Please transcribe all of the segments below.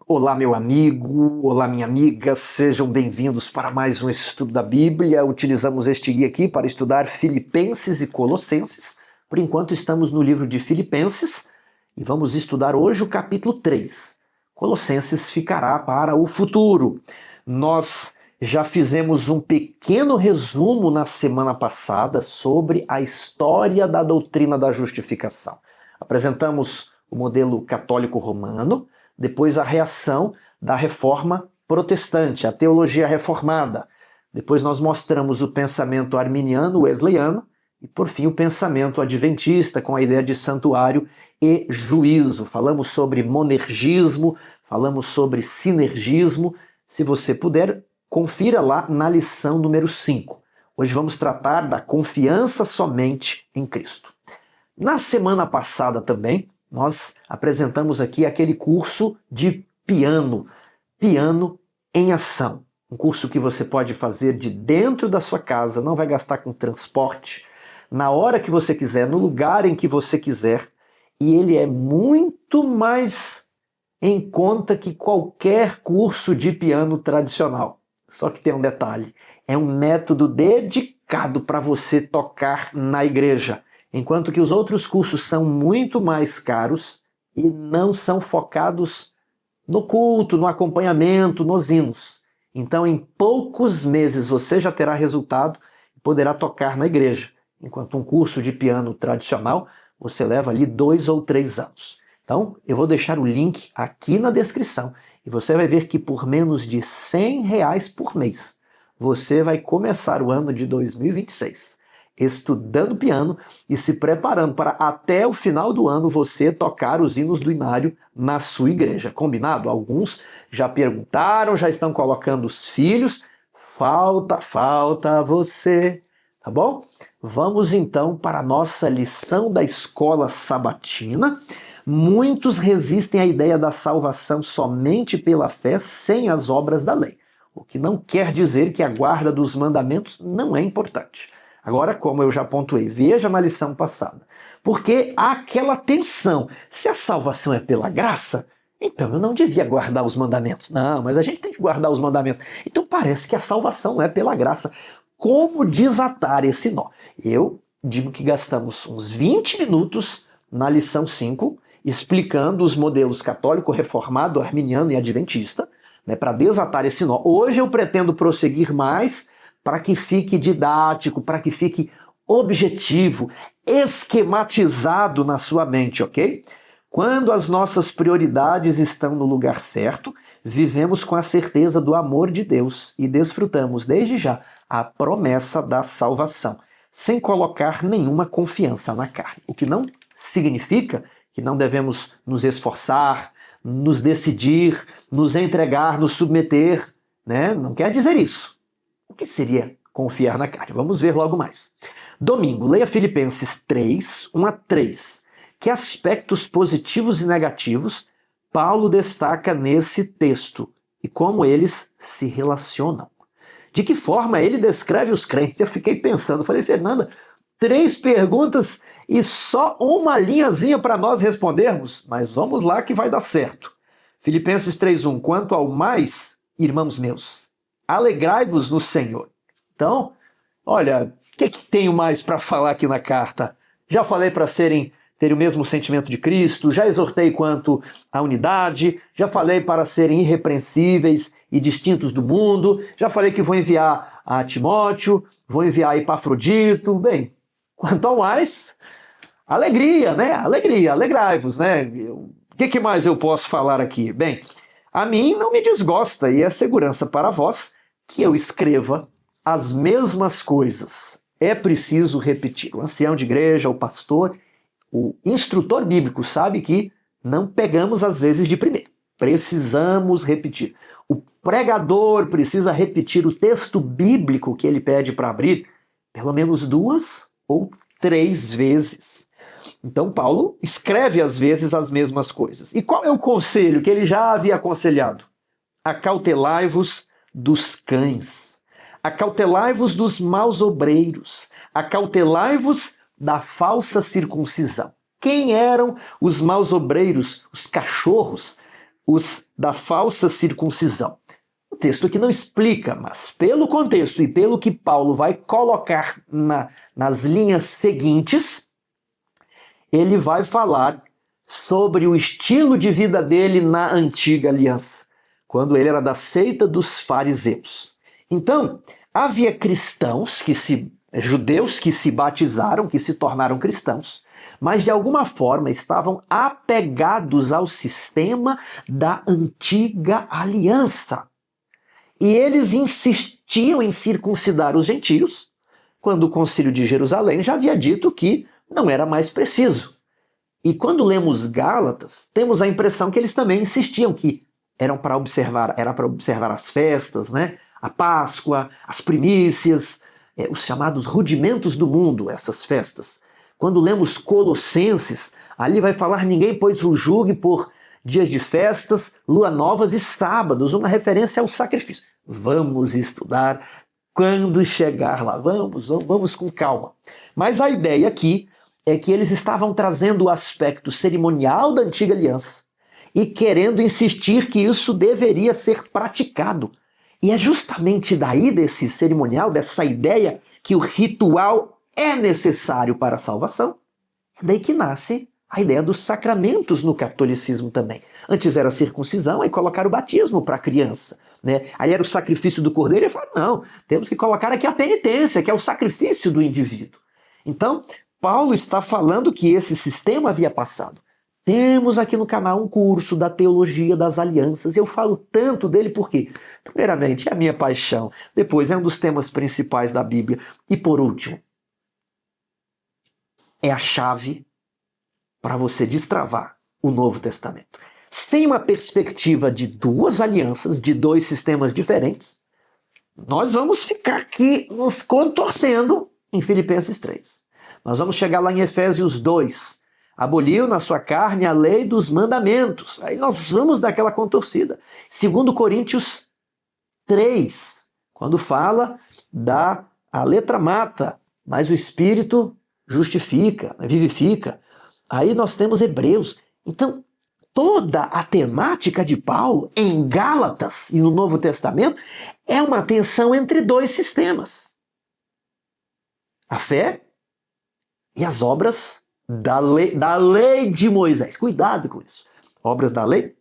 Olá, meu amigo, olá, minha amiga, sejam bem-vindos para mais um estudo da Bíblia. Utilizamos este guia aqui para estudar Filipenses e Colossenses. Por enquanto, estamos no livro de Filipenses e vamos estudar hoje o capítulo 3. Colossenses ficará para o futuro. Nós já fizemos um pequeno resumo na semana passada sobre a história da doutrina da justificação. Apresentamos o modelo católico romano, depois a reação da reforma protestante, a teologia reformada. Depois nós mostramos o pensamento arminiano, wesleyano, e por fim o pensamento adventista, com a ideia de santuário e juízo. Falamos sobre monergismo, falamos sobre sinergismo. Se você puder, confira lá na lição número 5. Hoje vamos tratar da confiança somente em Cristo. Na semana passada também, nós apresentamos aqui aquele curso de piano em ação. Um curso que você pode fazer de dentro da sua casa, não vai gastar com transporte, na hora que você quiser, no lugar em que você quiser, e ele é muito mais em conta que qualquer curso de piano tradicional. Só que tem um detalhe, é um método dedicado para você tocar na igreja. Enquanto que os outros cursos são muito mais caros e não são focados no culto, no acompanhamento, nos hinos. Então, em poucos meses você já terá resultado e poderá tocar na igreja. Enquanto um curso de piano tradicional, você leva ali 2 ou 3 anos. Então, eu vou deixar o link aqui na descrição e você vai ver que por menos de R$100 por mês, você vai começar o ano de 2026. Estudando piano e se preparando para até o final do ano você tocar os hinos do inário na sua igreja. Combinado? Alguns já perguntaram, já estão colocando os filhos. Falta você, tá bom? Vamos então para a nossa lição da escola sabatina. Muitos resistem à ideia da salvação somente pela fé, sem as obras da lei. O que não quer dizer que a guarda dos mandamentos não é importante. Agora, como eu já pontuei, veja na lição passada. Porque há aquela tensão. Se a salvação é pela graça, então eu não devia guardar os mandamentos. Não, mas a gente tem que guardar os mandamentos. Então parece que a salvação é pela graça. Como desatar esse nó? Eu digo que gastamos uns 20 minutos na lição 5, explicando os modelos católico, reformado, arminiano e adventista, né, para desatar esse nó. Hoje eu pretendo prosseguir mais para que fique didático, para que fique objetivo, esquematizado na sua mente, ok? Quando as nossas prioridades estão no lugar certo, vivemos com a certeza do amor de Deus e desfrutamos desde já a promessa da salvação, sem colocar nenhuma confiança na carne. O que não significa que não devemos nos esforçar, nos decidir, nos entregar, nos submeter, né? Não quer dizer isso. O que seria confiar na carne? Vamos ver logo mais. Domingo, leia Filipenses 3, 1 a 3. Que aspectos positivos e negativos Paulo destaca nesse texto e como eles se relacionam. De que forma ele descreve os crentes? Eu fiquei pensando, falei, Fernanda, 3 perguntas e só uma linhazinha para nós respondermos? Mas vamos lá que vai dar certo. Filipenses 3:1. Quanto ao mais, irmãos meus, alegrai-vos no Senhor. Então, olha, o que tenho mais para falar aqui na carta? Já falei para ter o mesmo sentimento de Cristo, já exortei quanto à unidade, já falei para serem irrepreensíveis e distintos do mundo, já falei que vou enviar a Timóteo, vou enviar a Epafrodito. Bem, quanto ao mais, alegria, né? Alegria, alegrai-vos, né? O que mais eu posso falar aqui? Bem, a mim não me desgosta e é segurança para vós que eu escreva as mesmas coisas. É preciso repetir. O ancião de igreja, o pastor, o instrutor bíblico sabe que não pegamos às vezes de primeira. Precisamos repetir. O pregador precisa repetir o texto bíblico que ele pede para abrir pelo menos 2 ou 3 vezes. Então Paulo escreve às vezes as mesmas coisas. E qual é o conselho que ele já havia aconselhado? Acautelai-vos dos cães. Acautelai-vos dos maus obreiros. Acautelai-vos da falsa circuncisão. Quem eram os maus obreiros, os cachorros? os da falsa circuncisão. O texto aqui não explica, mas pelo contexto e pelo que Paulo vai colocar nas linhas seguintes, ele vai falar sobre o estilo de vida dele na antiga aliança, quando ele era da seita dos fariseus. Então, havia judeus que se batizaram, que se tornaram cristãos, mas de alguma forma estavam apegados ao sistema da antiga aliança. E eles insistiam em circuncidar os gentios, quando o Concílio de Jerusalém já havia dito que não era mais preciso. E quando lemos Gálatas, temos a impressão que eles também insistiam que era para observar as festas, né? A Páscoa, as primícias, os chamados rudimentos do mundo, essas festas. Quando lemos Colossenses, ali vai falar: ninguém pois o julgue por dias de festas, lua novas e sábados, uma referência ao sacrifício. Vamos estudar quando chegar lá, vamos com calma. Mas a ideia aqui é que eles estavam trazendo o aspecto cerimonial da antiga aliança e querendo insistir que isso deveria ser praticado. E é justamente daí, desse cerimonial, dessa ideia que o ritual é necessário para a salvação, é daí que nasce a ideia dos sacramentos no catolicismo também. Antes era a circuncisão, aí colocaram o batismo para a criança, né? Aí era o sacrifício do cordeiro, e falaram: não, temos que colocar aqui a penitência, que é o sacrifício do indivíduo. Então, Paulo está falando que esse sistema havia passado. Temos aqui no canal um curso da teologia das alianças. Eu falo tanto dele porque, primeiramente, é a minha paixão. Depois, é um dos temas principais da Bíblia. E por último, é a chave para você destravar o Novo Testamento. Sem uma perspectiva de duas alianças, de dois sistemas diferentes, nós vamos ficar aqui nos contorcendo em Filipenses 3. Nós vamos chegar lá em Efésios 2. Aboliu na sua carne a lei dos mandamentos. Aí nós vamos dar aquela contorcida. 2 Coríntios 3, quando fala a letra mata, mas o Espírito justifica, vivifica. Aí nós temos Hebreus. Então, toda a temática de Paulo em Gálatas e no Novo Testamento é uma tensão entre dois sistemas: a fé e as obras da lei de Moisés. Cuidado com isso. Obras da lei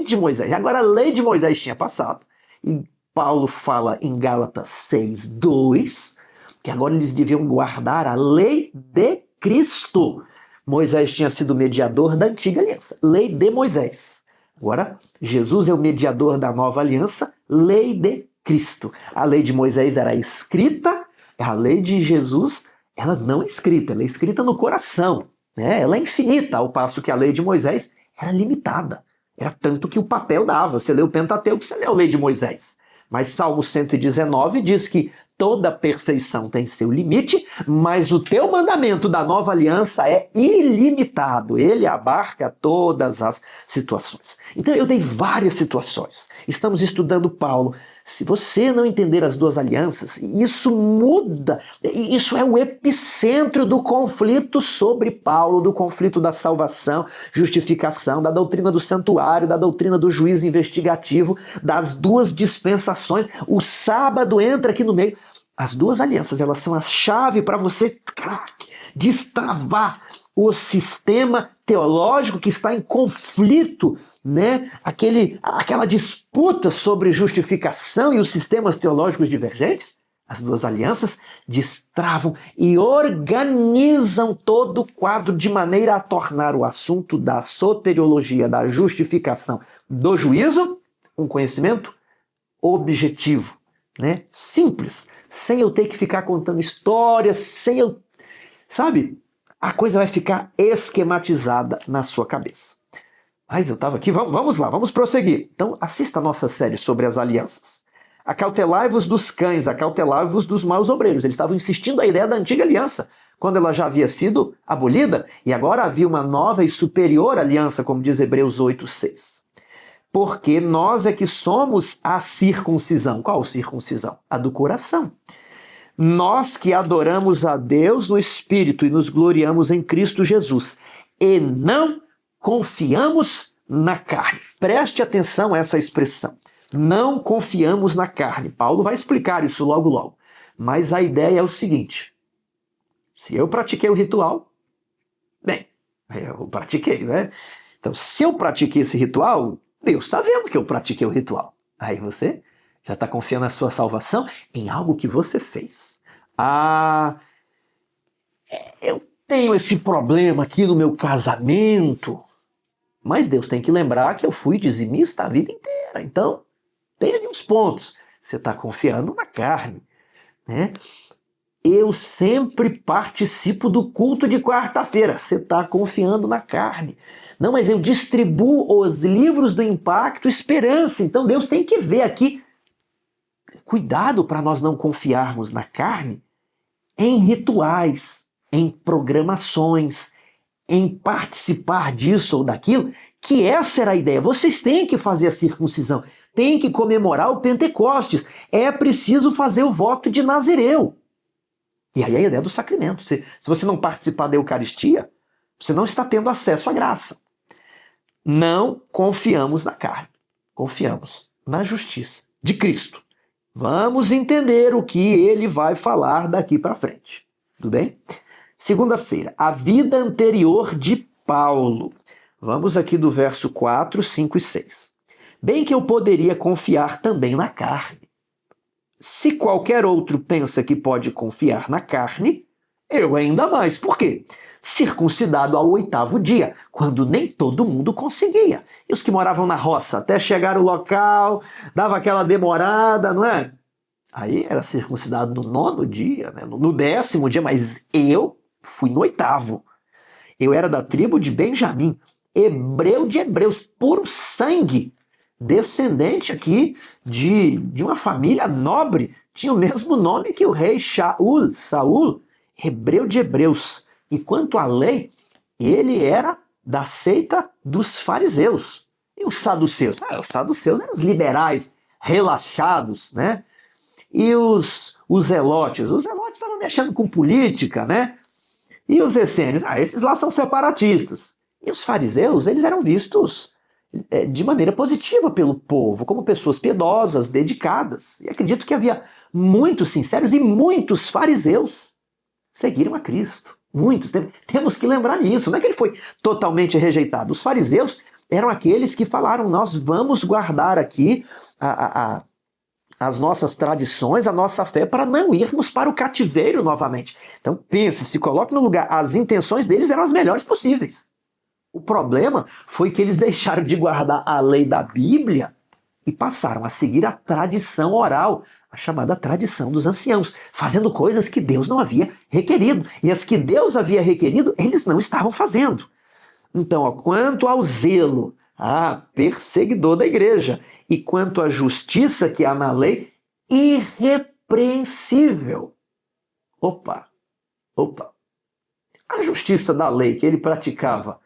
de Moisés. Agora a lei de Moisés tinha passado. E Paulo fala em Gálatas 6:2 que agora eles deviam guardar a lei de Cristo. Moisés tinha sido mediador da antiga aliança, lei de Moisés. Agora, Jesus é o mediador da nova aliança, lei de Cristo. A lei de Moisés era escrita, a lei de Jesus, ela não é escrita, ela é escrita no coração, né? Ela é infinita, ao passo que a lei de Moisés era limitada. Era tanto que o papel dava. Você lê o Pentateuco, você lê a lei de Moisés. Mas Salmo 119 diz que toda perfeição tem seu limite, mas o teu mandamento da nova aliança é ilimitado. Ele abarca todas as situações. Então eu dei várias situações. Estamos estudando Paulo. Se você não entender as duas alianças, isso muda. Isso é o epicentro do conflito sobre Paulo, do conflito da salvação, justificação, da doutrina do santuário, da doutrina do juízo investigativo, das duas dispensações. O sábado entra aqui no meio. As duas alianças, elas são a chave para você destravar o sistema teológico que está em conflito, né? Aquela disputa sobre justificação e os sistemas teológicos divergentes. As duas alianças destravam e organizam todo o quadro de maneira a tornar o assunto da soteriologia, da justificação, do juízo, um conhecimento objetivo, né? Simples, sem eu ter que ficar contando histórias, sabe? A coisa vai ficar esquematizada na sua cabeça. Mas eu estava aqui, vamos lá, vamos prosseguir. Então assista a nossa série sobre as alianças. Acautelai-vos dos cães, acautelai-vos dos maus obreiros. Eles estavam insistindo a ideia da antiga aliança, quando ela já havia sido abolida, e agora havia uma nova e superior aliança, como diz Hebreus 8:6. Porque nós é que somos a circuncisão. Qual circuncisão? A do coração. Nós que adoramos a Deus no Espírito e nos gloriamos em Cristo Jesus. E não confiamos na carne. Preste atenção a essa expressão. Não confiamos na carne. Paulo vai explicar isso logo, logo. Mas a ideia é o seguinte: se eu pratiquei o ritual, bem, eu pratiquei, né? Então, se eu pratiquei esse ritual, Deus está vendo que eu pratiquei o ritual. Aí você já está confiando na sua salvação em algo que você fez. Eu tenho esse problema aqui no meu casamento, mas Deus tem que lembrar que eu fui dizimista a vida inteira. Então, tem ali uns pontos. Você está confiando na carne, né? Eu sempre participo do culto de quarta-feira. Você está confiando na carne. Não, mas eu distribuo os livros do Impacto Esperança. Então Deus tem que ver aqui. Cuidado para nós não confiarmos na carne em rituais, em programações, em participar disso ou daquilo, que essa era a ideia. Vocês têm que fazer a circuncisão, têm que comemorar o Pentecostes. É preciso fazer o voto de Nazireu. E aí a ideia do sacramento. Se você não participar da Eucaristia, você não está tendo acesso à graça. Não confiamos na carne. Confiamos na justiça de Cristo. Vamos entender o que ele vai falar daqui para frente. Tudo bem? Segunda-feira, a vida anterior de Paulo. Vamos aqui do verso 4, 5 e 6. Bem que eu poderia confiar também na carne. Se qualquer outro pensa que pode confiar na carne, eu ainda mais. Por quê? Circuncidado ao 8º dia, quando nem todo mundo conseguia. E os que moravam na roça, até chegar no local, dava aquela demorada, não é? Aí era circuncidado no 9º dia, né? No 10º dia, mas eu fui no 8º. Eu era da tribo de Benjamim, hebreu de hebreus, puro sangue. Descendente aqui de uma família nobre, tinha o mesmo nome que o rei Saul, hebreu de hebreus. E quanto à lei, ele era da seita dos fariseus. E os saduceus? Os saduceus eram os liberais, relaxados, né? E os zelotes? Os zelotes estavam mexendo com política, né? E os essênios? Esses lá são separatistas. E os fariseus, eles eram vistos de maneira positiva pelo povo, como pessoas piedosas, dedicadas. E acredito que havia muitos sinceros e muitos fariseus seguiram a Cristo. Muitos. Temos que lembrar disso. Não é que ele foi totalmente rejeitado. Os fariseus eram aqueles que falaram: nós vamos guardar aqui as nossas tradições, a nossa fé, para não irmos para o cativeiro novamente. Então pense, se coloque no lugar. As intenções deles eram as melhores possíveis. O problema foi que eles deixaram de guardar a lei da Bíblia e passaram a seguir a tradição oral, a chamada tradição dos anciãos, fazendo coisas que Deus não havia requerido. E as que Deus havia requerido, eles não estavam fazendo. Então, quanto ao zelo, perseguidor da igreja, e quanto à justiça que há na lei, irrepreensível. Opa! A justiça da lei que ele praticava,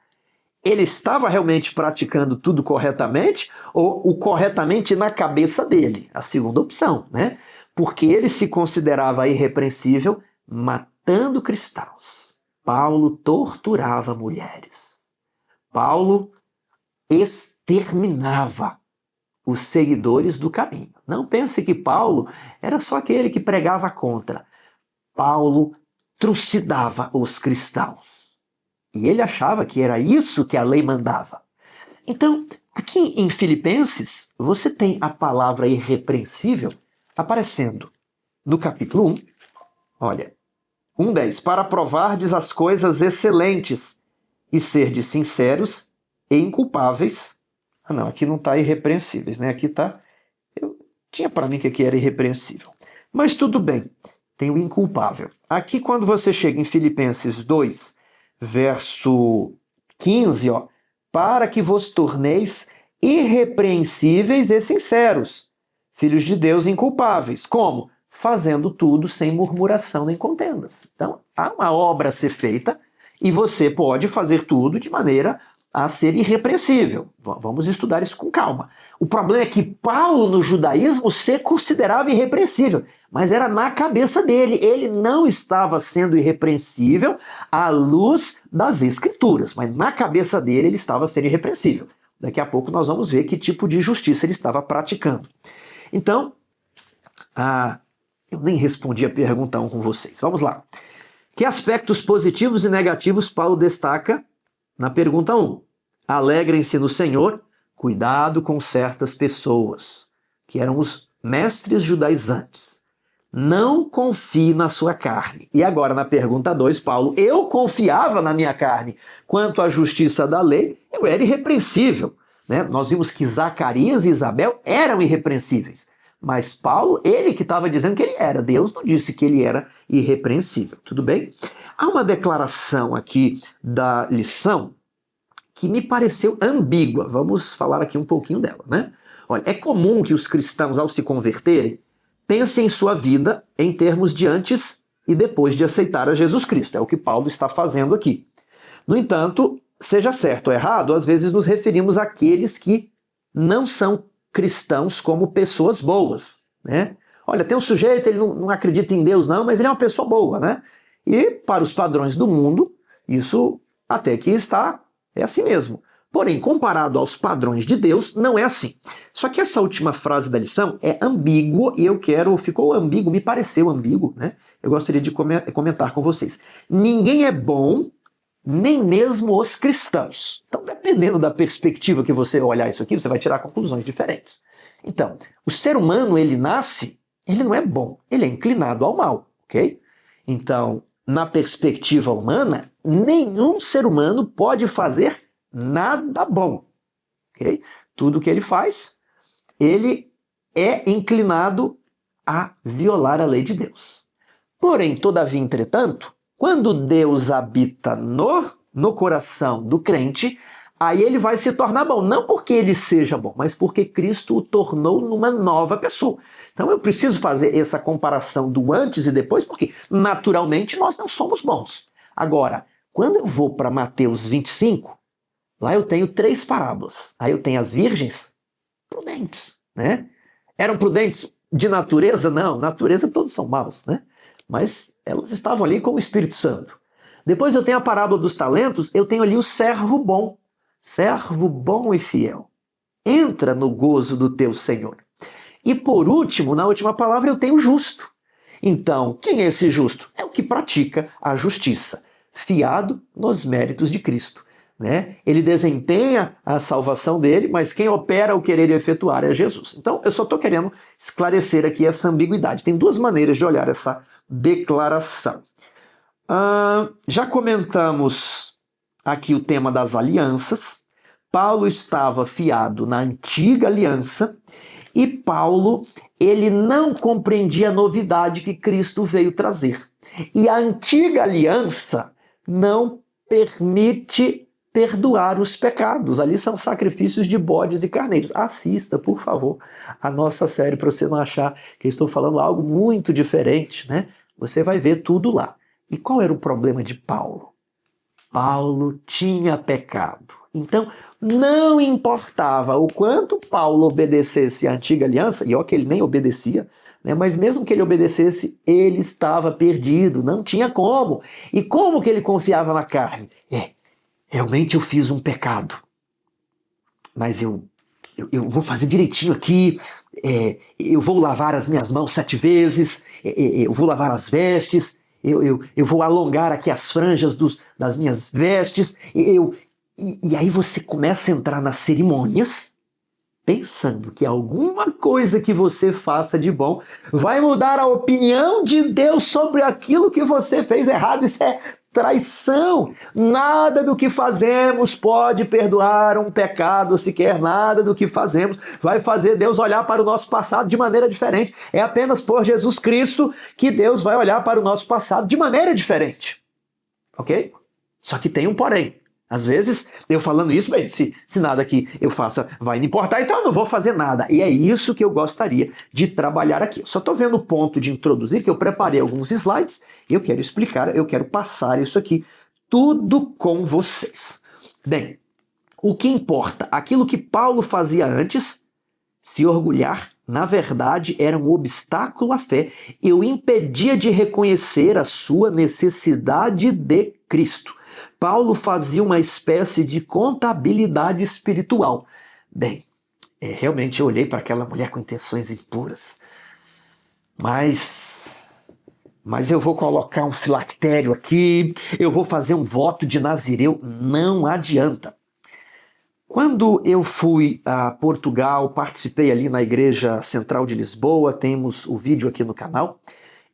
ele estava realmente praticando tudo corretamente ou o corretamente na cabeça dele? A segunda opção, né? Porque ele se considerava irrepreensível matando cristãos. Paulo torturava mulheres. Paulo exterminava os seguidores do caminho. Não pense que Paulo era só aquele que pregava contra. Paulo trucidava os cristãos. E ele achava que era isso que a lei mandava. Então, aqui em Filipenses, você tem a palavra irrepreensível aparecendo no capítulo 1. Olha, 1:10. Para provardes as coisas excelentes e serdes sinceros e inculpáveis. Não, aqui não está irrepreensíveis, né? Aqui está... Tinha para mim que aqui era irrepreensível. Mas tudo bem, tem o inculpável. Aqui, quando você chega em Filipenses 2, verso 15, para que vos torneis irrepreensíveis e sinceros, filhos de Deus inculpáveis. Como? Fazendo tudo sem murmuração nem contendas. Então, há uma obra a ser feita e você pode fazer tudo de maneira a ser irrepreensível. Vamos estudar isso com calma. O problema é que Paulo, no judaísmo, se considerava irrepreensível, mas era na cabeça dele. Ele não estava sendo irrepreensível à luz das Escrituras, mas na cabeça dele ele estava sendo irrepreensível. Daqui a pouco nós vamos ver que tipo de justiça ele estava praticando. Então, eu nem respondi a pergunta 1 com vocês. Vamos lá. Que aspectos positivos e negativos Paulo destaca na pergunta 1? Alegrem-se no Senhor, cuidado com certas pessoas, que eram os mestres judaizantes. Não confie na sua carne. E agora, na pergunta 2, Paulo, eu confiava na minha carne. Quanto à justiça da lei, eu era irrepreensível. Né? Nós vimos que Zacarias e Isabel eram irrepreensíveis. Mas Paulo, ele que estava dizendo que ele era. Deus não disse que ele era irrepreensível. Tudo bem? Há uma declaração aqui da lição que me pareceu ambígua. Vamos falar aqui um pouquinho dela, né? Olha, é comum que os cristãos, ao se converterem, pensem em sua vida em termos de antes e depois de aceitar a Jesus Cristo. É o que Paulo está fazendo aqui. No entanto, seja certo ou errado, às vezes nos referimos àqueles que não são cristãos como pessoas boas, né? Olha, tem um sujeito, ele não acredita em Deus não, mas ele é uma pessoa boa, né? E para os padrões do mundo, isso até que é assim mesmo. Porém, comparado aos padrões de Deus, não é assim. Só que essa última frase da lição é ambígua e ficou ambíguo, me pareceu ambíguo, né? Eu gostaria de comentar com vocês. Ninguém é bom, nem mesmo os cristãos. Então, dependendo da perspectiva que você olhar isso aqui, você vai tirar conclusões diferentes. Então, o ser humano, ele nasce, ele não é bom, ele é inclinado ao mal, ok? Então, na perspectiva humana, nenhum ser humano pode fazer nada bom, ok? Tudo que ele faz, ele é inclinado a violar a lei de Deus. Porém, todavia, entretanto, quando Deus habita no coração do crente, aí ele vai se tornar bom. Não porque ele seja bom, mas porque Cristo o tornou numa nova pessoa. Então eu preciso fazer essa comparação do antes e depois, porque naturalmente nós não somos bons. Agora, quando eu vou para Mateus 25, lá eu tenho 3 parábolas. Aí eu tenho as virgens prudentes, né? Eram prudentes de natureza? Não, natureza todos são maus, né? Mas elas estavam ali com o Espírito Santo. Depois eu tenho a parábola dos talentos, eu tenho ali o servo bom e fiel. Entra no gozo do teu Senhor. E por último, na última palavra, eu tenho o justo. Então, quem é esse justo? É o que pratica a justiça, fiado nos méritos de Cristo. Né? Ele desempenha a salvação dele, mas quem opera o querer e efetuar é Jesus. Então, eu só estou querendo esclarecer aqui essa ambiguidade. Tem 2 maneiras de olhar essa declaração. Já comentamos aqui o tema das alianças. Paulo estava fiado na antiga aliança e Paulo, ele não compreendia a novidade que Cristo veio trazer. E a antiga aliança não permite perdoar os pecados. Ali são sacrifícios de bodes e carneiros. Assista, por favor, a nossa série para você não achar que eu estou falando algo muito diferente, né? Você vai ver tudo lá. E qual era o problema de Paulo? Paulo tinha pecado. Então, não importava o quanto Paulo obedecesse à antiga aliança, e ó que ele nem obedecia, né? Mas mesmo que ele obedecesse, ele estava perdido, não tinha como. E como que ele confiava na carne? Realmente eu fiz um pecado, mas eu vou fazer direitinho aqui, eu vou lavar as minhas mãos 7 vezes, eu vou lavar as vestes, eu vou alongar aqui as franjas das minhas vestes, e aí você começa a entrar nas cerimônias, pensando que alguma coisa que você faça de bom vai mudar a opinião de Deus sobre aquilo que você fez errado. Isso é traição. Nada do que fazemos pode perdoar um pecado, sequer nada do que fazemos vai fazer Deus olhar para o nosso passado de maneira diferente. É apenas por Jesus Cristo que Deus vai olhar para o nosso passado de maneira diferente. Ok? Só que tem um porém. Às vezes, eu falando isso, bem, se nada que eu faça vai me importar, então eu não vou fazer nada. E é isso que eu gostaria de trabalhar aqui. Eu só estou vendo o ponto de introduzir, que eu preparei alguns slides, e eu quero explicar, eu quero passar isso aqui tudo com vocês. Bem, o que importa? Aquilo que Paulo fazia antes, se orgulhar, na verdade, era um obstáculo à fé e o impedia de reconhecer a sua necessidade de Cristo. Paulo fazia uma espécie de contabilidade espiritual. Bem, realmente eu olhei para aquela mulher com intenções impuras, mas eu vou colocar um filactério aqui, eu vou fazer um voto de Nazireu, não adianta. Quando eu fui a Portugal, participei ali na Igreja Central de Lisboa, temos o vídeo aqui no canal,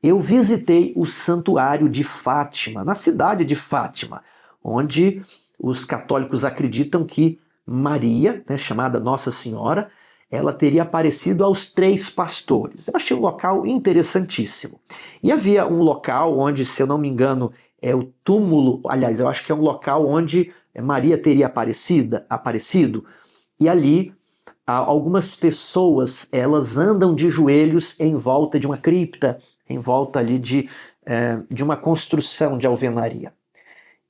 eu visitei o Santuário de Fátima, na cidade de Fátima, onde os católicos acreditam que Maria, chamada Nossa Senhora, ela teria aparecido aos 3 pastores. Eu achei um local interessantíssimo. E havia um local onde, se eu não me engano, é o túmulo, aliás, eu acho que é um local onde Maria teria aparecido, e ali algumas pessoas, elas andam de joelhos em volta de uma cripta, em volta ali de uma construção de alvenaria.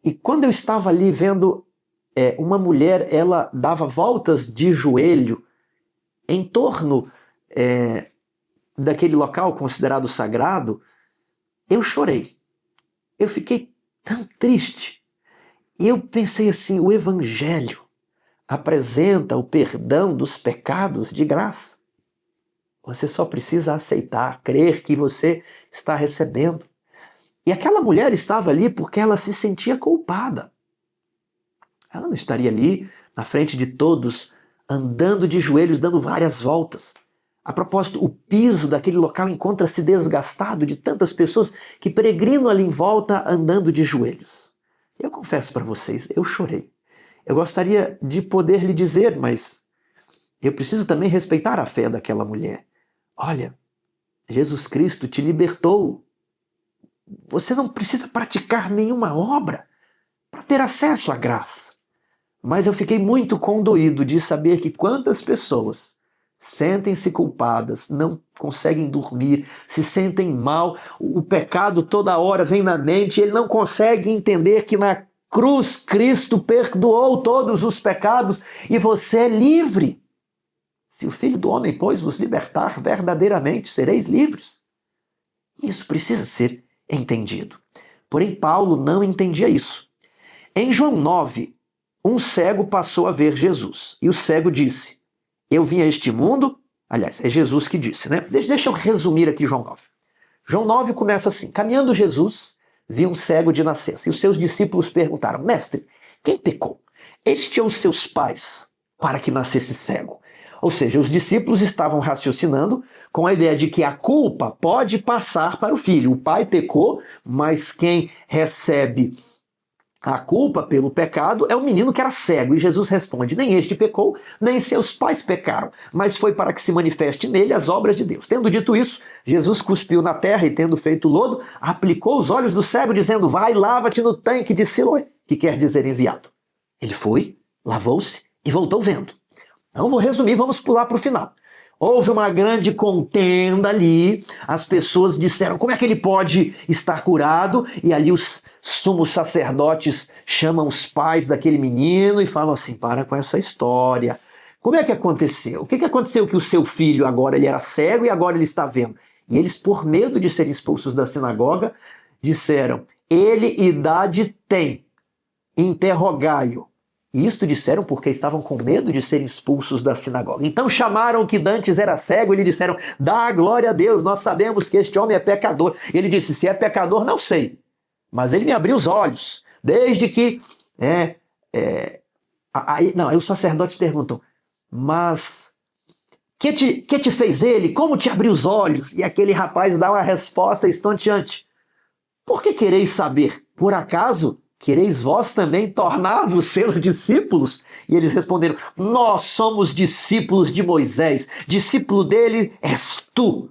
E quando eu estava ali vendo uma mulher, ela dava voltas de joelho em torno daquele local considerado sagrado, eu chorei. Eu fiquei tão triste. E eu pensei assim, o Evangelho apresenta o perdão dos pecados de graça. Você só precisa aceitar, crer que você está recebendo. E aquela mulher estava ali porque ela se sentia culpada. Ela não estaria ali na frente de todos, andando de joelhos, dando várias voltas. A propósito, o piso daquele local encontra-se desgastado de tantas pessoas que peregrinam ali em volta andando de joelhos. Eu confesso para vocês, eu chorei. Eu gostaria de poder lhe dizer, mas eu preciso também respeitar a fé daquela mulher. Olha, Jesus Cristo te libertou. Você não precisa praticar nenhuma obra para ter acesso à graça. Mas eu fiquei muito condoído de saber que quantas pessoas sentem-se culpadas, não conseguem dormir, se sentem mal, o pecado toda hora vem na mente, ele não consegue entender que na cruz Cristo perdoou todos os pecados e você é livre. Se o Filho do Homem, pois, vos libertar, verdadeiramente sereis livres. Isso precisa ser entendido. Porém, Paulo não entendia isso. Em João 9, um cego passou a ver Jesus. E o cego disse, eu vim a este mundo... Aliás, é Jesus que disse, né? Deixa eu resumir aqui João 9. João 9 começa assim, caminhando Jesus, viu um cego de nascença. E os seus discípulos perguntaram, mestre, quem pecou? Este ou os seus pais, para que nascesse cego? Ou seja, os discípulos estavam raciocinando com a ideia de que a culpa pode passar para o filho. O pai pecou, mas quem recebe a culpa pelo pecado é o menino que era cego. E Jesus responde, nem este pecou, nem seus pais pecaram, mas foi para que se manifeste nele as obras de Deus. Tendo dito isso, Jesus cuspiu na terra e, tendo feito lodo, aplicou os olhos do cego, dizendo, vai, lava-te no tanque de Siloé, que quer dizer enviado. Ele foi, lavou-se e voltou vendo. Então vou resumir, vamos pular para o final. Houve uma grande contenda ali, as pessoas disseram, como é que ele pode estar curado? E ali os sumos sacerdotes chamam os pais daquele menino e falam assim, para com essa história. Como é que aconteceu? O que aconteceu que o seu filho agora ele era cego e agora ele está vendo? E eles, por medo de serem expulsos da sinagoga, disseram, ele idade tem, interrogai-o. E isto disseram porque estavam com medo de serem expulsos da sinagoga. Então chamaram o que dantes era cego e lhe disseram, dá glória a Deus, nós sabemos que este homem é pecador. E ele disse, se é pecador, não sei. Mas ele me abriu os olhos, desde que... Aí os sacerdotes perguntam, mas que te fez ele? Como te abriu os olhos? E aquele rapaz dá uma resposta estonteante. Por que quereis saber? Por acaso quereis vós também tornar-vos seus discípulos? E eles responderam, nós somos discípulos de Moisés, discípulo dele és tu.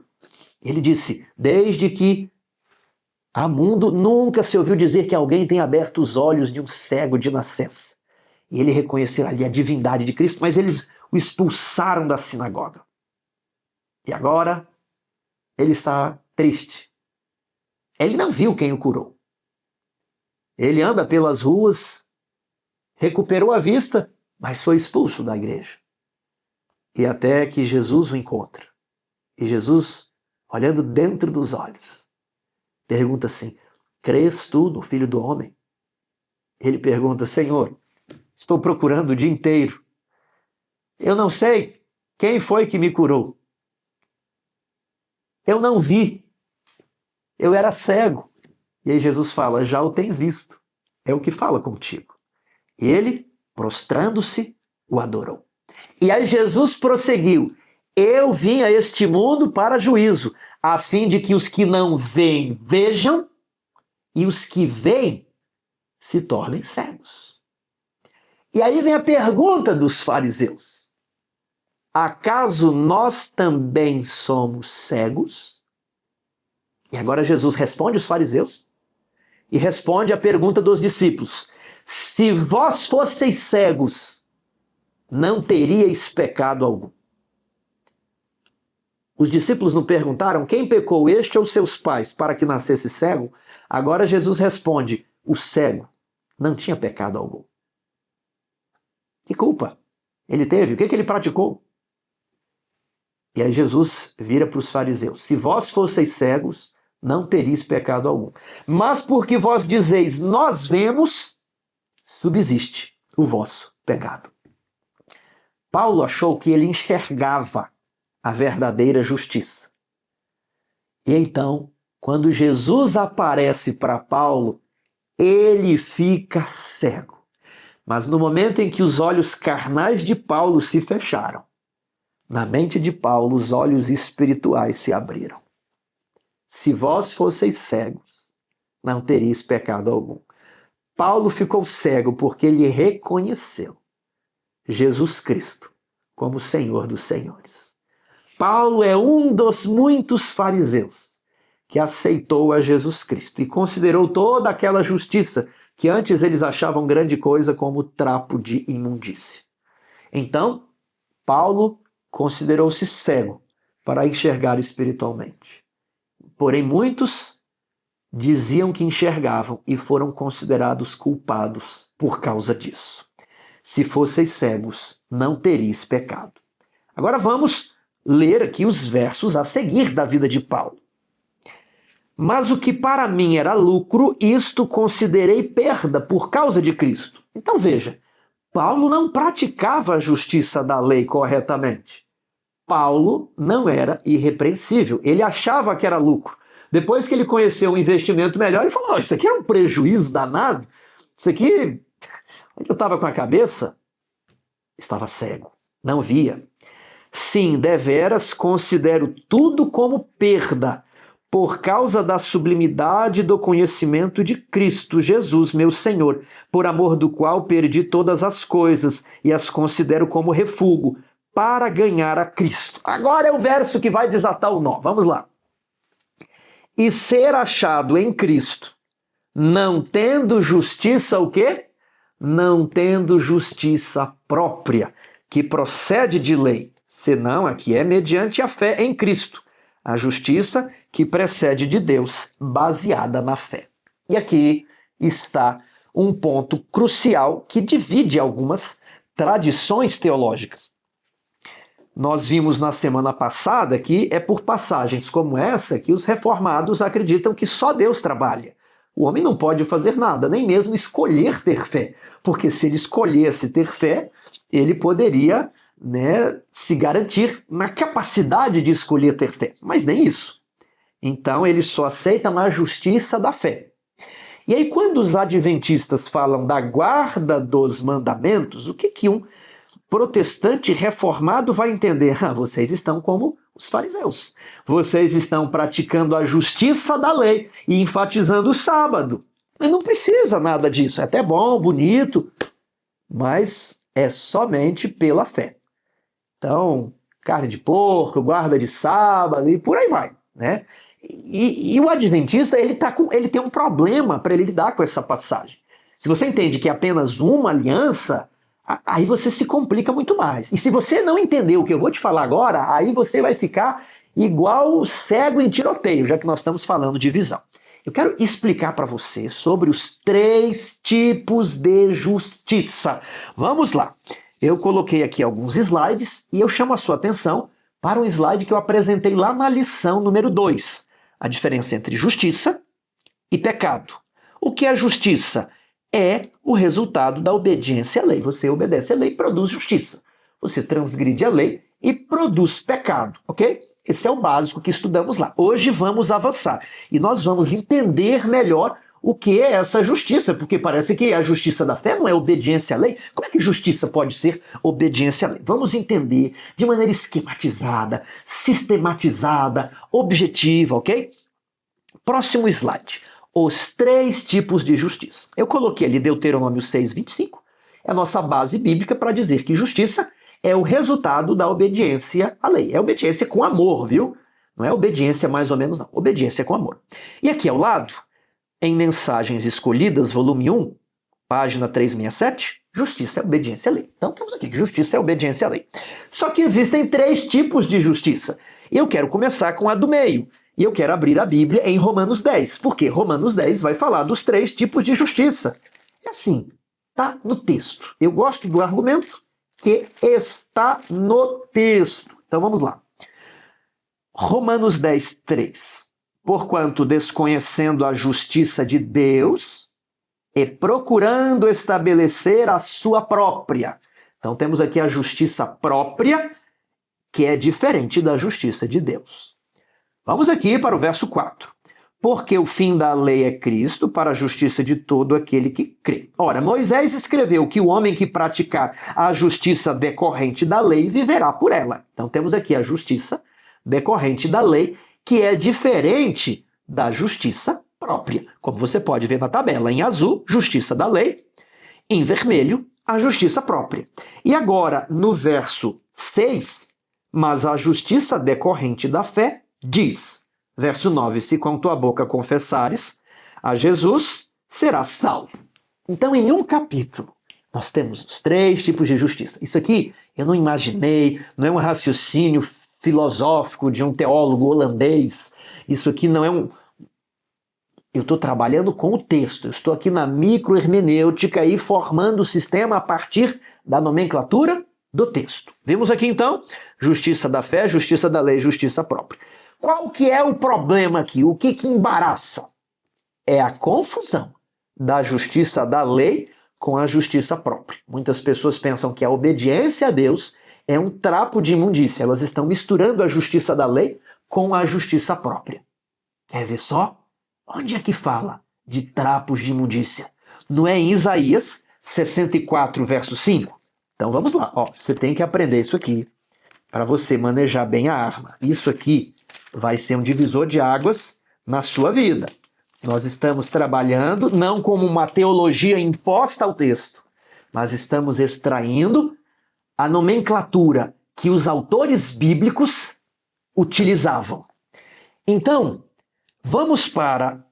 Ele disse, desde que há mundo, nunca se ouviu dizer que alguém tenha aberto os olhos de um cego de nascença. E ele reconheceu ali a divindade de Cristo, mas eles o expulsaram da sinagoga. E agora ele está triste. Ele não viu quem o curou. Ele anda pelas ruas, recuperou a vista, mas foi expulso da igreja. E até que Jesus o encontra. E Jesus, olhando dentro dos olhos, pergunta assim, crês tu no Filho do Homem? Ele pergunta: Senhor, estou procurando o dia inteiro. Eu não sei quem foi que me curou. Eu não vi. Eu era cego. E aí Jesus fala: já o tens visto. É o que fala contigo. Ele, prostrando-se, o adorou. E aí Jesus prosseguiu: eu vim a este mundo para juízo, a fim de que os que não veem vejam e os que veem se tornem cegos. E aí vem a pergunta dos fariseus: acaso nós também somos cegos? E agora Jesus responde os fariseus e responde a pergunta dos discípulos: se vós fosseis cegos, não teríeis pecado algum. Os discípulos não perguntaram quem pecou, este ou seus pais, para que nascesse cego? Agora Jesus responde: o cego não tinha pecado algum. Que culpa ele teve? O que ele praticou? E aí Jesus vira para os fariseus: se vós fosseis cegos, não teríeis pecado algum. Mas porque vós dizeis, nós vemos, subsiste o vosso pecado. Paulo achou que ele enxergava a verdadeira justiça. E então, quando Jesus aparece para Paulo, ele fica cego. Mas no momento em que os olhos carnais de Paulo se fecharam, na mente de Paulo os olhos espirituais se abriram. Se vós fosseis cegos, não teríeis pecado algum. Paulo ficou cego porque ele reconheceu Jesus Cristo como Senhor dos Senhores. Paulo é um dos muitos fariseus que aceitou a Jesus Cristo e considerou toda aquela justiça que antes eles achavam grande coisa como trapo de imundície. Então, Paulo considerou-se cego para enxergar espiritualmente. Porém, muitos diziam que enxergavam e foram considerados culpados por causa disso. Se fosseis cegos, não teríeis pecado. Agora vamos ler aqui os versos a seguir da vida de Paulo. Mas o que para mim era lucro, isto considerei perda por causa de Cristo. Então veja, Paulo não praticava a justiça da lei corretamente. Paulo não era irrepreensível, ele achava que era lucro. Depois que ele conheceu um investimento melhor, ele falou: isso aqui é um prejuízo danado, isso aqui... Onde eu estava com a cabeça, estava cego, não via. Sim, deveras considero tudo como perda, por causa da sublimidade do conhecimento de Cristo Jesus, meu Senhor, por amor do qual perdi todas as coisas e as considero como refúgio, para ganhar a Cristo. Agora é o verso que vai desatar o nó. Vamos lá. E ser achado em Cristo, não tendo justiça o quê? Não tendo justiça própria, que procede de lei, senão aqui é mediante a fé em Cristo, a justiça que precede de Deus, baseada na fé. E aqui está um ponto crucial que divide algumas tradições teológicas. Nós vimos na semana passada que é por passagens como essa que os reformados acreditam que só Deus trabalha. O homem não pode fazer nada, nem mesmo escolher ter fé, porque se ele escolhesse ter fé, ele poderia, se garantir na capacidade de escolher ter fé, mas nem isso. Então ele só aceita na justiça da fé. E aí quando os adventistas falam da guarda dos mandamentos, o que um protestante reformado vai entender? Vocês estão como os fariseus. Vocês estão praticando a justiça da lei e enfatizando o sábado. Mas não precisa nada disso. É até bom, bonito, mas é somente pela fé. Então, carne de porco, guarda de sábado e por aí vai, né? E o adventista, ele tem um problema para ele lidar com essa passagem. Se você entende que é apenas uma aliança, aí você se complica muito mais. E se você não entender o que eu vou te falar agora, aí você vai ficar igual cego em tiroteio, já que nós estamos falando de visão. Eu quero explicar para você sobre os 3 tipos de justiça. Vamos lá. Eu coloquei aqui alguns slides e eu chamo a sua atenção para um slide que eu apresentei lá na lição número 2. A diferença entre justiça e pecado. O que é justiça? é o resultado da obediência à lei. Você obedece à lei e produz justiça. Você transgride a lei e produz pecado, ok? Esse é o básico que estudamos lá. Hoje vamos avançar e nós vamos entender melhor o que é essa justiça, porque parece que a justiça da fé não é obediência à lei. Como é que justiça pode ser obediência à lei? Vamos entender de maneira esquematizada, sistematizada, objetiva, ok? Próximo slide. Os 3 tipos de justiça. Eu coloquei ali Deuteronômio 6:25, é a nossa base bíblica para dizer que justiça é o resultado da obediência à lei. É obediência com amor, viu? Não é obediência mais ou menos, não. Obediência com amor. E aqui ao lado, em Mensagens Escolhidas, volume 1, página 367, justiça é obediência à lei. Então temos aqui que justiça é obediência à lei. Só que existem 3 tipos de justiça. Eu quero começar com a do meio. E eu quero abrir a Bíblia em Romanos 10, porque Romanos 10 vai falar dos 3 tipos de justiça. É assim, tá no texto. Eu gosto do argumento que está no texto. Então vamos lá. Romanos 10, 3. Porquanto, desconhecendo a justiça de Deus e procurando estabelecer a sua própria. Então temos aqui a justiça própria, que é diferente da justiça de Deus. Vamos aqui para o verso 4. Porque o fim da lei é Cristo para a justiça de todo aquele que crê. Ora, Moisés escreveu que o homem que praticar a justiça decorrente da lei viverá por ela. Então temos aqui a justiça decorrente da lei, que é diferente da justiça própria. Como você pode ver na tabela, em azul, justiça da lei, em vermelho, a justiça própria. E agora, no verso 6, mas a justiça decorrente da fé diz, verso 9, se com tua boca confessares a Jesus, serás salvo. Então, em um capítulo, nós temos os 3 tipos de justiça. Isso aqui eu não imaginei, não é um raciocínio filosófico de um teólogo holandês. Isso aqui não é um... Eu estou trabalhando com o texto, eu estou aqui na microhermenêutica e formando o sistema a partir da nomenclatura do texto. Vimos aqui então, justiça da fé, justiça da lei, justiça própria. Qual que é o problema aqui? O que embaraça? É a confusão da justiça da lei com a justiça própria. Muitas pessoas pensam que a obediência a Deus é um trapo de imundícia. Elas estão misturando a justiça da lei com a justiça própria. Quer ver só? Onde é que fala de trapos de imundícia? Não é em Isaías 64, verso 5? Então vamos lá. Ó, você tem que aprender isso aqui para você manejar bem a arma. Isso aqui vai ser um divisor de águas na sua vida. Nós estamos trabalhando não como uma teologia imposta ao texto, mas estamos extraindo a nomenclatura que os autores bíblicos utilizavam. Então, vamos para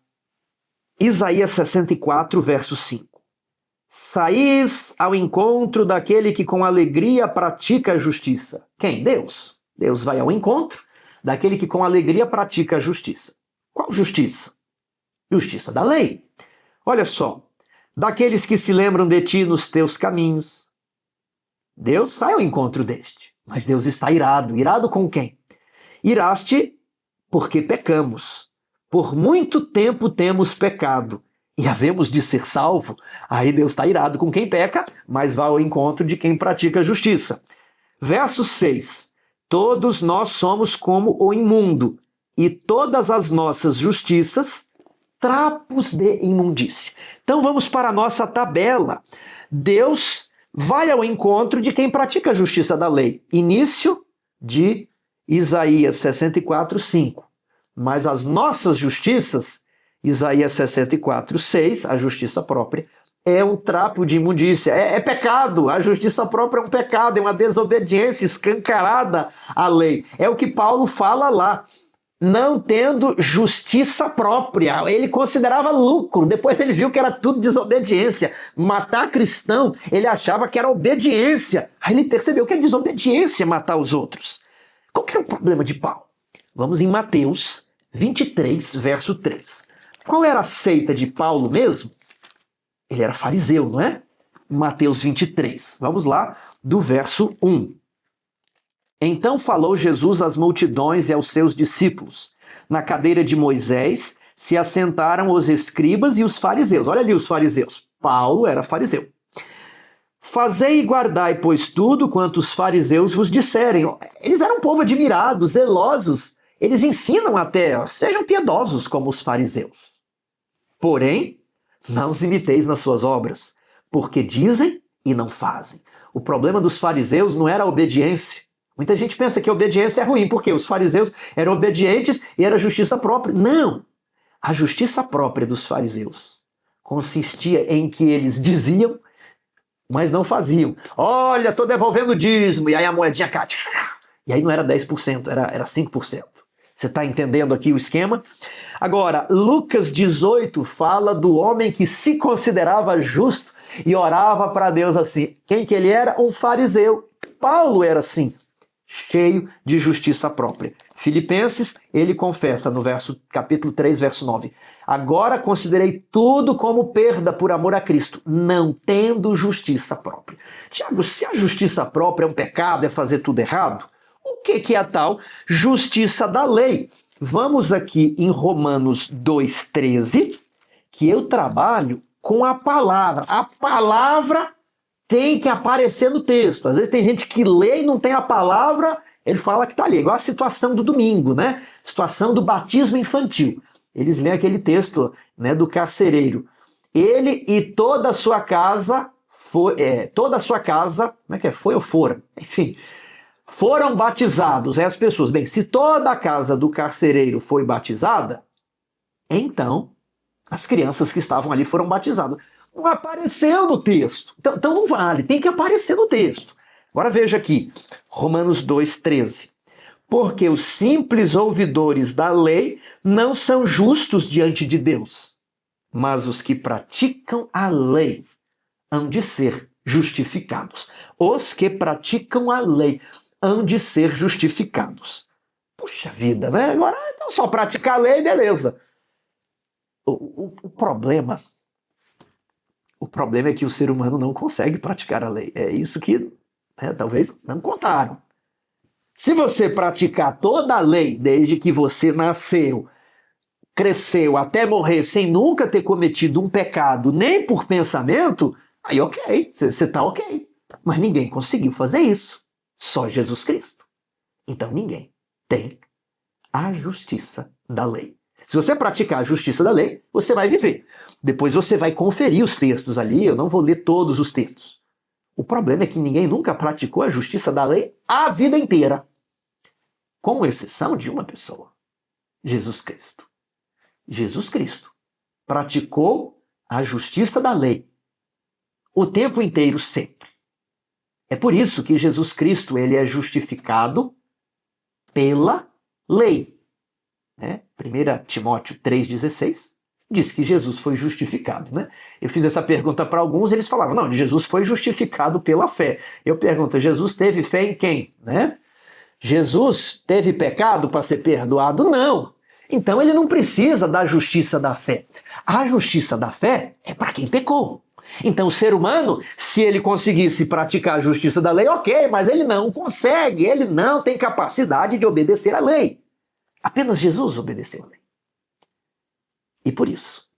Isaías 64, verso 5. Saís ao encontro daquele que com alegria pratica a justiça. Quem? Deus. Deus vai ao encontro daquele que com alegria pratica a justiça. Qual justiça? Justiça da lei. Olha só, daqueles que se lembram de ti nos teus caminhos. Deus sai ao encontro deste, mas Deus está irado. Irado com quem? Iraste porque pecamos. Por muito tempo temos pecado e havemos de ser salvo. Aí Deus está irado com quem peca, mas vai ao encontro de quem pratica a justiça. Verso 6. Todos nós somos como o imundo, e todas as nossas justiças, trapos de imundícia. Então vamos para a nossa tabela. Deus vai ao encontro de quem pratica a justiça da lei. Início de Isaías 64, 5. Mas as nossas justiças, Isaías 64, 6, a justiça própria, é um trapo de imundícia, é pecado. A justiça própria é um pecado, é uma desobediência escancarada à lei. É o que Paulo fala lá. Não tendo justiça própria. Ele considerava lucro, depois ele viu que era tudo desobediência. Matar cristão, ele achava que era obediência. Aí ele percebeu que é desobediência matar os outros. Qual que é o problema de Paulo? Vamos em Mateus 23, verso 3. Qual era a seita de Paulo mesmo? Ele era fariseu, não é? Mateus 23. Vamos lá, do verso 1. Então falou Jesus às multidões e aos seus discípulos. Na cadeira de Moisés se assentaram os escribas e os fariseus. Olha ali os fariseus. Paulo era fariseu. Fazei e guardai, pois, tudo quanto os fariseus vos disserem. Eles eram um povo admirado, zelosos. Eles ensinam até, sejam piedosos como os fariseus. Porém, não os imiteis nas suas obras, porque dizem e não fazem. O problema dos fariseus não era a obediência. Muita gente pensa que a obediência é ruim, porque os fariseus eram obedientes e era justiça própria. Não! A justiça própria dos fariseus consistia em que eles diziam, mas não faziam. Olha, estou devolvendo o dízimo, e aí a moedinha cai. E aí não era 10%, era 5%. Você está entendendo aqui o esquema? Agora, Lucas 18 fala do homem que se considerava justo e orava para Deus assim. Quem que ele era? Um fariseu. Paulo era assim, cheio de justiça própria. Filipenses, ele confessa no capítulo 3, verso 9. Agora considerei tudo como perda por amor a Cristo, não tendo justiça própria. Tiago, se a justiça própria é um pecado, é fazer tudo errado, o que é a tal justiça da lei? Vamos aqui em Romanos 2,13, que eu trabalho com a palavra. A palavra tem que aparecer no texto. Às vezes tem gente que lê e não tem a palavra, ele fala que está ali. Igual a situação do domingo, né? Situação do batismo infantil. Eles lêem aquele texto, né, do carcereiro. Ele e toda a sua casa, como é que é? Foi ou fora? Enfim, foram batizados. Aí as pessoas, bem, se toda a casa do carcereiro foi batizada, então as crianças que estavam ali foram batizadas. Não apareceu no texto. Então não vale, tem que aparecer no texto. Agora veja aqui, Romanos 2,13. Porque os simples ouvidores da lei não são justos diante de Deus, mas os que praticam a lei hão de ser justificados. Os que praticam a lei hão de ser justificados. Puxa vida, né? Agora, então só praticar a lei, beleza. O problema é que o ser humano não consegue praticar a lei. É isso que, né, talvez não contaram. Se você praticar toda a lei desde que você nasceu, cresceu até morrer sem nunca ter cometido um pecado, nem por pensamento, aí ok, você está ok. Mas ninguém conseguiu fazer isso. Só Jesus Cristo. Então ninguém tem a justiça da lei. Se você praticar a justiça da lei, você vai viver. Depois você vai conferir os textos ali, eu não vou ler todos os textos. O problema é que ninguém nunca praticou a justiça da lei a vida inteira. Com exceção de uma pessoa. Jesus Cristo. Jesus Cristo praticou a justiça da lei o tempo inteiro, sempre. É por isso que Jesus Cristo ele é justificado pela lei. Né? 1 Timóteo 3,16 diz que Jesus foi justificado. Né? Eu fiz essa pergunta para alguns, eles falavam, não, Jesus foi justificado pela fé. Eu pergunto, Jesus teve fé em quem? Né? Jesus teve pecado para ser perdoado? Não. Então ele não precisa da justiça da fé. A justiça da fé é para quem pecou. Então o ser humano, se ele conseguisse praticar a justiça da lei, ok, mas ele não consegue, ele não tem capacidade de obedecer à lei. Apenas Jesus obedeceu à lei. E por isso,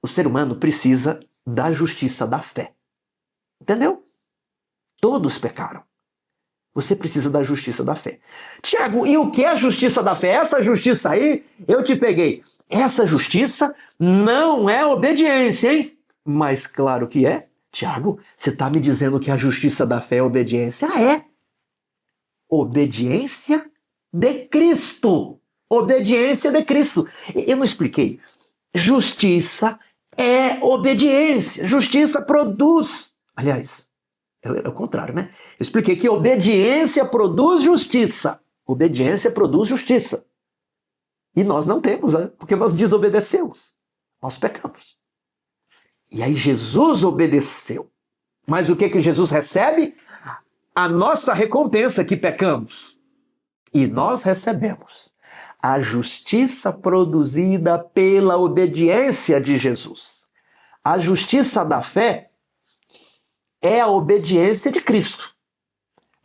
o ser humano precisa da justiça da fé. Entendeu? Todos pecaram. Você precisa da justiça da fé. Tiago, e o que é a justiça da fé? Essa justiça aí, eu te peguei. Essa justiça não é obediência, hein? Mas claro que é. Tiago, você está me dizendo que a justiça da fé é obediência? Ah, é. Obediência de Cristo. Obediência de Cristo. Eu não expliquei. Justiça é obediência. Justiça produz. Aliás, é o contrário, né? Eu expliquei que obediência produz justiça. Obediência produz justiça. E nós não temos, né? Porque nós desobedecemos. Nós pecamos. E aí Jesus obedeceu. Mas o que Jesus recebe? A nossa recompensa que pecamos. E nós recebemos a justiça produzida pela obediência de Jesus. A justiça da fé é a obediência de Cristo.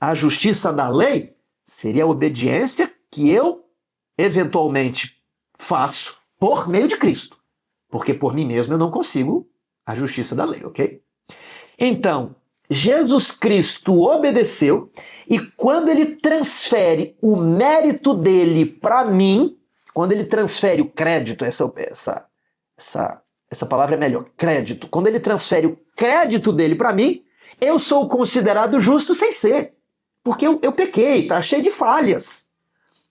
A justiça da lei seria a obediência que eu, eventualmente, faço por meio de Cristo. Porque por mim mesmo eu não consigo A justiça da lei, ok? Então, Jesus Cristo obedeceu e quando ele transfere o mérito dele para mim, quando ele transfere o crédito, essa palavra é melhor, crédito, quando ele transfere o crédito dele para mim, eu sou considerado justo sem ser, porque eu pequei, tá cheio de falhas.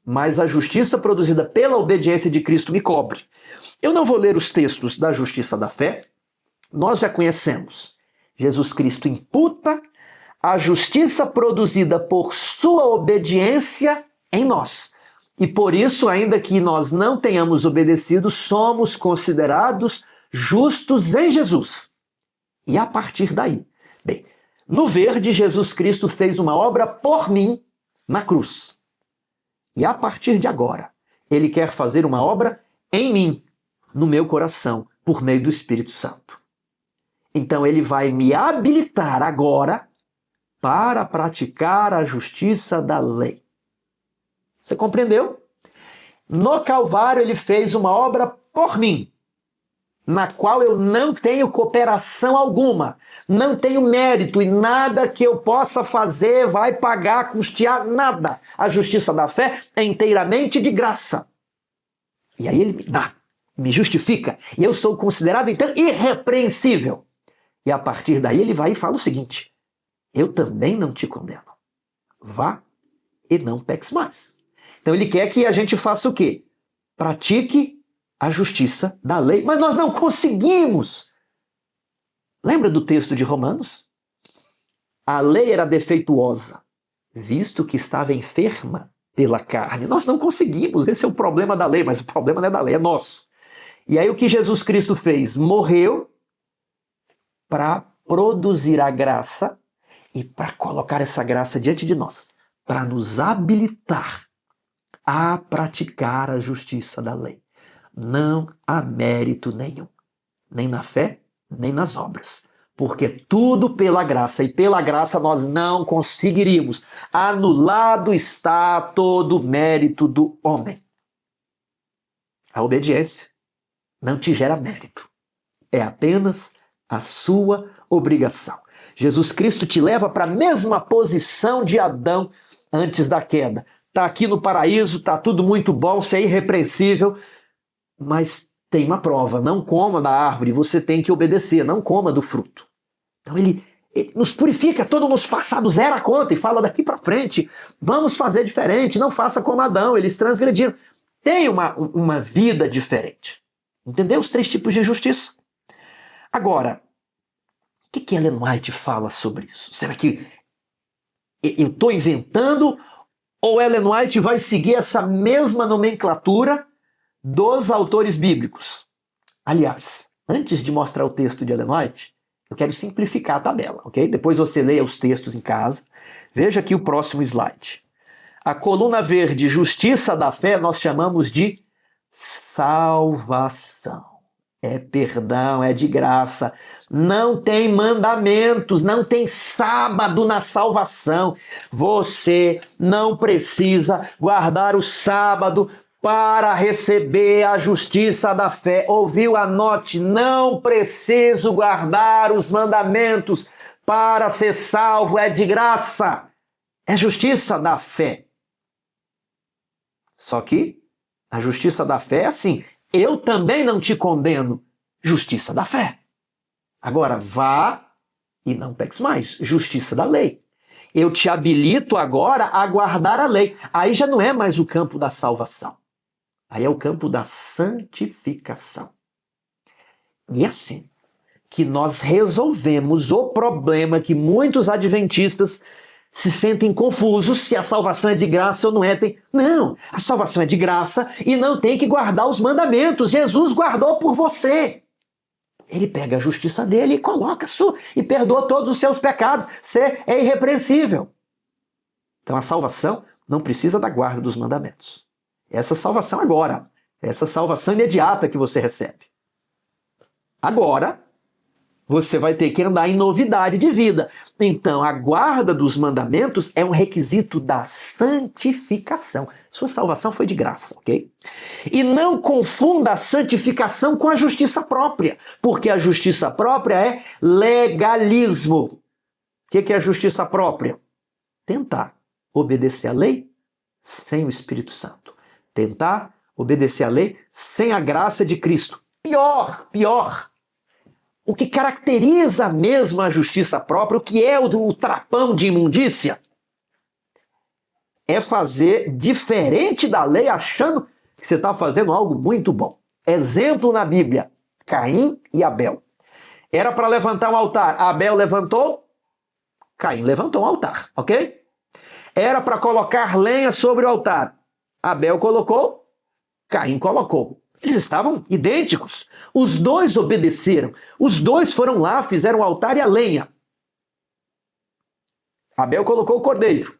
Mas a justiça produzida pela obediência de Cristo me cobre. Eu não vou ler os textos da justiça da fé, nós já conhecemos. Jesus Cristo imputa a justiça produzida por sua obediência em nós. E por isso, ainda que nós não tenhamos obedecido, somos considerados justos em Jesus. E a partir daí, bem, no verde, Jesus Cristo fez uma obra por mim na cruz. E a partir de agora, ele quer fazer uma obra em mim, no meu coração, por meio do Espírito Santo. Então ele vai me habilitar agora para praticar a justiça da lei. Você compreendeu? No Calvário ele fez uma obra por mim, na qual eu não tenho cooperação alguma, não tenho mérito e nada que eu possa fazer vai pagar, custear nada. A justiça da fé é inteiramente de graça. E aí ele me dá, me justifica, e eu sou considerado então irrepreensível. E a partir daí ele vai e fala o seguinte: eu também não te condeno. Vá e não peques mais. Então ele quer que a gente faça o quê? Pratique a justiça da lei. Mas nós não conseguimos. Lembra do texto de Romanos? A lei era defeituosa, visto que estava enferma pela carne. Nós não conseguimos. Esse é o problema da lei, mas o problema não é da lei, é nosso. E aí o que Jesus Cristo fez? Morreu para produzir a graça e para colocar essa graça diante de nós, para nos habilitar a praticar a justiça da lei. Não há mérito nenhum, nem na fé, nem nas obras, porque tudo pela graça, e pela graça nós não conseguiríamos. Anulado está todo o mérito do homem. A obediência não te gera mérito, é apenas a sua obrigação. Jesus Cristo te leva para a mesma posição de Adão antes da queda. Está aqui no paraíso, está tudo muito bom, você é irrepreensível, mas tem uma prova: não coma da árvore, você tem que obedecer, não coma do fruto. Então ele nos purifica, todo o nosso passado zera a conta e fala: daqui para frente, vamos fazer diferente, não faça como Adão, eles transgrediram. Tem uma vida diferente. Entendeu? Os 3 tipos de justiça. Agora, o que Ellen White fala sobre isso? Será que eu estou inventando ou Ellen White vai seguir essa mesma nomenclatura dos autores bíblicos? Aliás, antes de mostrar o texto de Ellen White, eu quero simplificar a tabela, ok? Depois você leia os textos em casa. Veja aqui o próximo slide. A coluna verde, justiça da fé, nós chamamos de salvação. É perdão, é de graça. Não tem mandamentos, não tem sábado na salvação. Você não precisa guardar o sábado para receber a justiça da fé. Ouviu? Anote: não preciso guardar os mandamentos para ser salvo, é de graça. É justiça da fé. Só que a justiça da fé é assim: eu também não te condeno. Justiça da fé. Agora, vá e não peques mais. Justiça da lei. Eu te habilito agora a guardar a lei. Aí já não é mais o campo da salvação. Aí é o campo da santificação. E é assim que nós resolvemos o problema que muitos adventistas se sentem confusos se a salvação é de graça ou não é. Não, a salvação é de graça e não tem que guardar os mandamentos. Jesus guardou por você. Ele pega a justiça dele e coloca a sua e perdoa todos os seus pecados. Você é irrepreensível. Então a salvação não precisa da guarda dos mandamentos. Essa salvação agora, essa salvação imediata que você recebe. Agora, Você vai ter que andar em novidade de vida. Então, a guarda dos mandamentos é um requisito da santificação. Sua salvação foi de graça, ok? E não confunda a santificação com a justiça própria, porque a justiça própria é legalismo. O que é a justiça própria? Tentar obedecer a lei sem o Espírito Santo. Tentar obedecer a lei sem a graça de Cristo. Pior. O que caracteriza mesmo a justiça própria, o que é o trapão de imundícia, é fazer diferente da lei, achando que você está fazendo algo muito bom. Exemplo na Bíblia, Caim e Abel. Era para levantar um altar, Abel levantou, Caim levantou um altar, ok? Era para colocar lenha sobre o altar, Abel colocou, Caim colocou. Eles estavam idênticos. Os dois obedeceram. Os dois foram lá, fizeram o altar e a lenha. Abel colocou o cordeiro.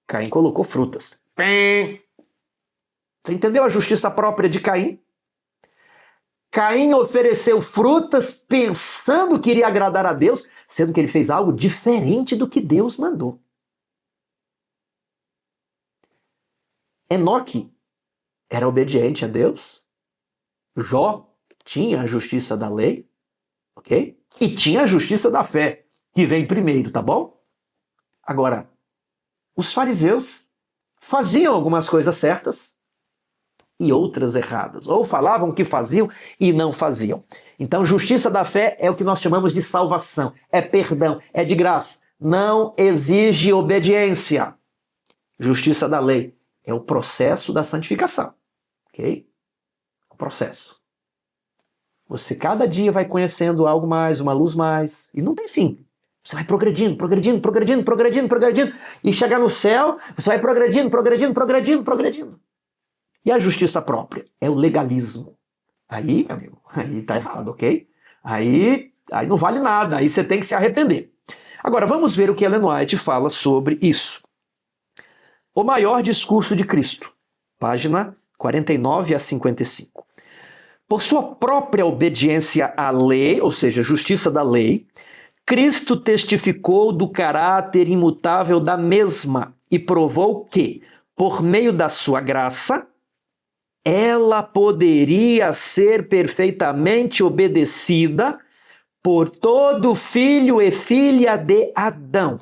Caim colocou frutas. Você entendeu a justiça própria de Caim? Caim ofereceu frutas pensando que iria agradar a Deus, sendo que ele fez algo diferente do que Deus mandou. Enoque era obediente a Deus. Jó tinha a justiça da lei, ok? E tinha a justiça da fé, que vem primeiro, tá bom? Agora, os fariseus faziam algumas coisas certas e outras erradas. Ou falavam que faziam e não faziam. Então, justiça da fé é o que nós chamamos de salvação. É perdão, é de graça. Não exige obediência. Justiça da lei é o processo da santificação. Ok? O processo. Você cada dia vai conhecendo algo mais, uma luz mais, e não tem fim. Você vai progredindo. E chegar no céu, você vai progredindo. E a justiça própria? É o legalismo. Aí, meu amigo, aí tá errado, ok? Aí não vale nada, aí você tem que se arrepender. Agora, vamos ver o que Ellen White fala sobre isso. O maior discurso de Cristo, página 49 a 55. Por sua própria obediência à lei, ou seja, justiça da lei, Cristo testificou do caráter imutável da mesma e provou que, por meio da sua graça, ela poderia ser perfeitamente obedecida por todo filho e filha de Adão.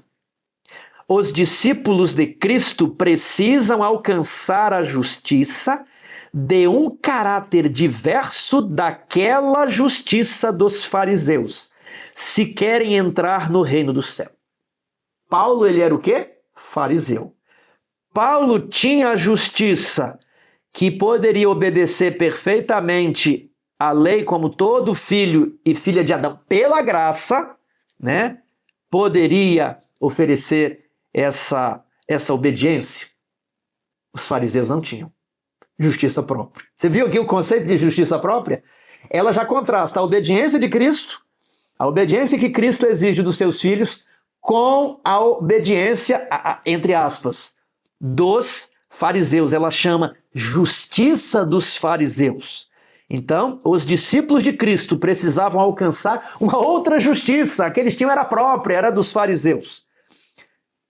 Os discípulos de Cristo precisam alcançar a justiça de um caráter diverso daquela justiça dos fariseus, se querem entrar no reino do céu. Paulo, ele era o quê? Fariseu. Paulo tinha a justiça que poderia obedecer perfeitamente a lei como todo filho e filha de Adão pela graça, né? Poderia oferecer essa obediência. Os fariseus não tinham. Justiça própria. Você viu aqui o conceito de justiça própria? Ela já contrasta a obediência de Cristo, a obediência que Cristo exige dos seus filhos, com a obediência, entre aspas, dos fariseus. Ela chama justiça dos fariseus. Então, os discípulos de Cristo precisavam alcançar uma outra justiça. A que eles tinham era própria, era dos fariseus,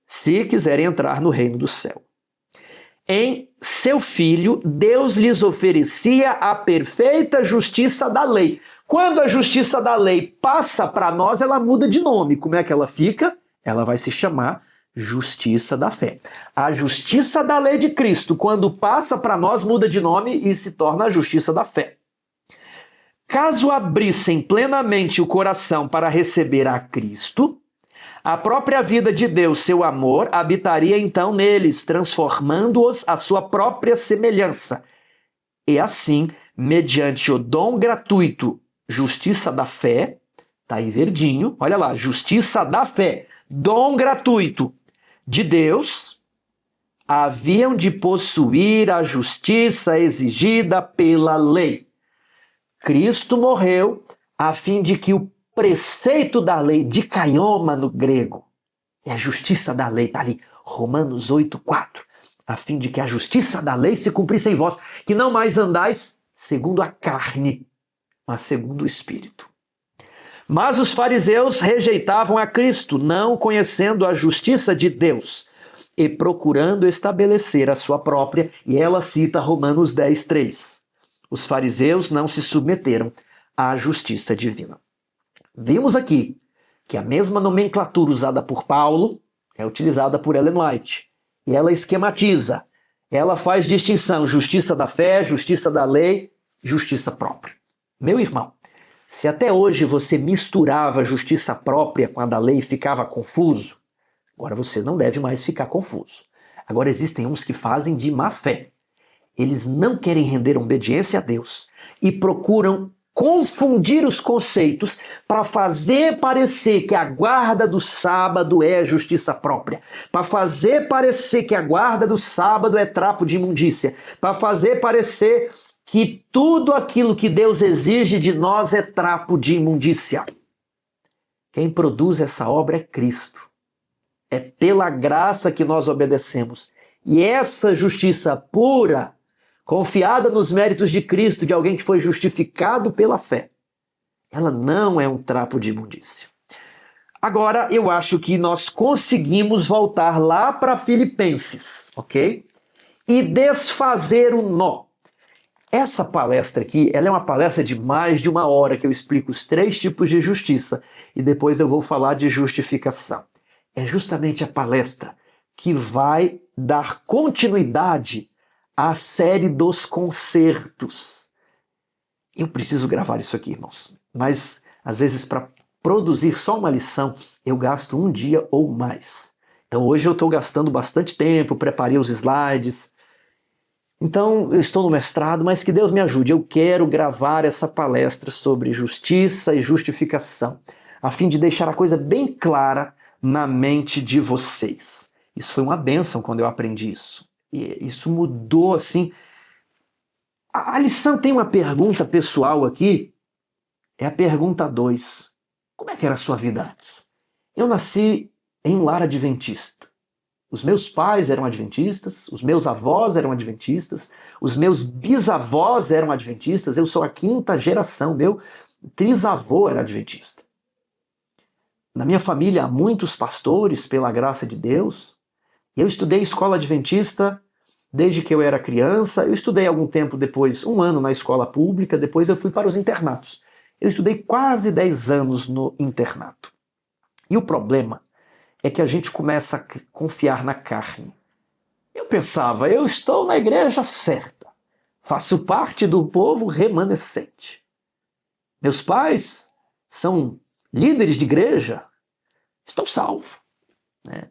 se quiserem entrar no reino do céu. Em seu Filho, Deus lhes oferecia a perfeita justiça da lei. Quando a justiça da lei passa para nós, ela muda de nome. Como é que ela fica? Ela vai se chamar justiça da fé. A justiça da lei de Cristo, quando passa para nós, muda de nome e se torna a justiça da fé. Caso abrissem plenamente o coração para receber a Cristo, a própria vida de Deus, seu amor, habitaria então neles, transformando-os à sua própria semelhança. E assim, mediante o dom gratuito, justiça da fé, tá aí verdinho, olha lá, justiça da fé, dom gratuito de Deus, haviam de possuir a justiça exigida pela lei. Cristo morreu a fim de que o preceito da lei, dikaioma no grego, é a justiça da lei, está ali, Romanos 8:4, a fim de que a justiça da lei se cumprisse em vós, que não mais andais segundo a carne, mas segundo o Espírito. Mas os fariseus rejeitavam a Cristo, não conhecendo a justiça de Deus e procurando estabelecer a sua própria, e ela cita Romanos 10:3. Os fariseus não se submeteram à justiça divina. Vimos aqui que a mesma nomenclatura usada por Paulo é utilizada por Ellen White. E ela esquematiza, ela faz distinção, justiça da fé, justiça da lei, justiça própria. Meu irmão, se até hoje você misturava a justiça própria com a da lei e ficava confuso, agora você não deve mais ficar confuso. Agora existem uns que fazem de má fé. Eles não querem render obediência a Deus e procuram confundir os conceitos para fazer parecer que a guarda do sábado é justiça própria, para fazer parecer que a guarda do sábado é trapo de imundícia, para fazer parecer que tudo aquilo que Deus exige de nós é trapo de imundícia. Quem produz essa obra é Cristo. É pela graça que nós obedecemos. E esta justiça pura, confiada nos méritos de Cristo, de alguém que foi justificado pela fé, ela não é um trapo de imundícia. Agora, eu acho que nós conseguimos voltar lá para Filipenses, ok? E desfazer o nó. Essa palestra aqui, ela é uma palestra de mais de 1 hora que eu explico os 3 tipos de justiça e depois eu vou falar de justificação. É justamente a palestra que vai dar continuidade à série dos concertos. Eu preciso gravar isso aqui, irmãos, mas às vezes para produzir só uma lição eu gasto 1 dia ou mais. Então hoje eu estou gastando bastante tempo, preparei os slides. Então, eu estou no mestrado, mas que Deus me ajude. Eu quero gravar essa palestra sobre justiça e justificação, a fim de deixar a coisa bem clara na mente de vocês. Isso foi uma bênção quando eu aprendi isso. E isso mudou, assim. A lição tem uma pergunta pessoal aqui, é a pergunta 2. Como é que era a sua vida antes? Eu nasci em um lar adventista. Os meus pais eram adventistas, os meus avós eram adventistas, os meus bisavós eram adventistas, eu sou a 5ª geração, meu trisavô era adventista. Na minha família há muitos pastores, pela graça de Deus. Eu estudei escola adventista desde que eu era criança, eu estudei algum tempo depois, 1 ano na escola pública, depois eu fui para os internatos. Eu estudei quase 10 anos no internato. E o problema é que a gente começa a confiar na carne. Eu pensava, eu estou na igreja certa, faço parte do povo remanescente. Meus pais são líderes de igreja, estou salvo, né?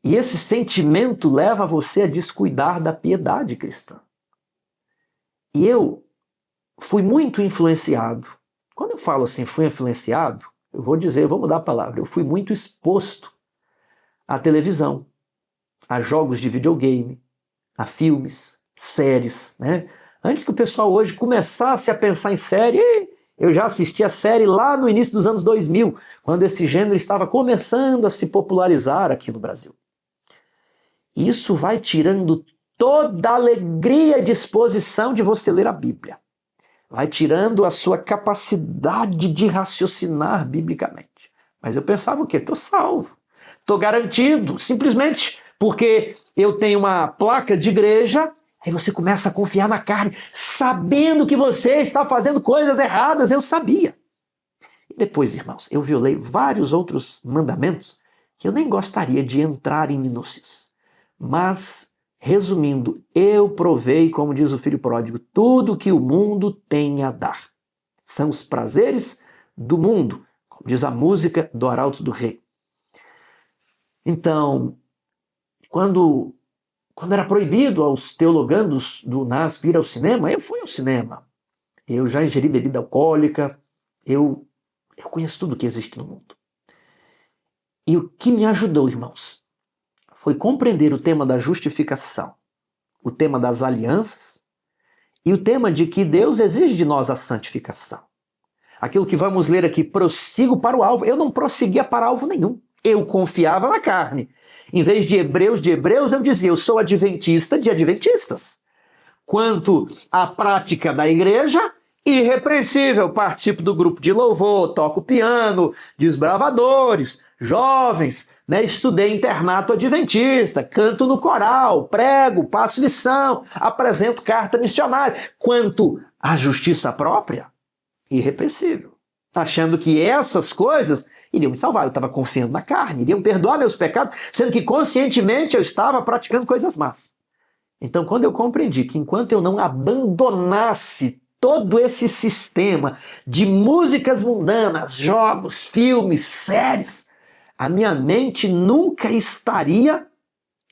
E esse sentimento leva você a descuidar da piedade cristã. E eu fui muito influenciado. Quando eu falo assim, fui influenciado, eu vou mudar a palavra, eu fui muito exposto à televisão, a jogos de videogame, a filmes, séries, né? Antes que o pessoal hoje começasse a pensar em série, eu já assisti a série lá no início dos anos 2000, quando esse gênero estava começando a se popularizar aqui no Brasil. Isso vai tirando toda a alegria e disposição de você ler a Bíblia. Vai tirando a sua capacidade de raciocinar biblicamente. Mas eu pensava o quê? Estou salvo. Estou garantido. Simplesmente porque eu tenho uma placa de igreja, aí você começa a confiar na carne, sabendo que você está fazendo coisas erradas. Eu sabia. E depois, irmãos, eu violei vários outros mandamentos que eu nem gostaria de entrar em minúcias. Mas, resumindo, eu provei, como diz o filho pródigo, tudo que o mundo tem a dar. São os prazeres do mundo, como diz a música do Arautos do Rei. Então, quando era proibido aos teologandos do NASP ir ao cinema, eu fui ao cinema. Eu já ingeri bebida alcoólica, eu conheço tudo que existe no mundo. E o que me ajudou, irmãos, foi compreender o tema da justificação, o tema das alianças e o tema de que Deus exige de nós a santificação. Aquilo que vamos ler aqui, prossigo para o alvo. Eu não prosseguia para alvo nenhum. Eu confiava na carne. Em vez de hebreus, eu dizia, eu sou adventista de adventistas. Quanto à prática da igreja, irrepreensível, participo do grupo de louvor, toco piano, desbravadores, jovens, né? Estudei internato adventista, canto no coral, prego, passo lição, apresento carta missionária. Quanto à justiça própria, irrepreensível. Achando que essas coisas iriam me salvar. Eu estava confiando na carne, iriam perdoar meus pecados, sendo que conscientemente eu estava praticando coisas más. Então, quando eu compreendi que enquanto eu não abandonasse todo esse sistema de músicas mundanas, jogos, filmes, séries, a minha mente nunca estaria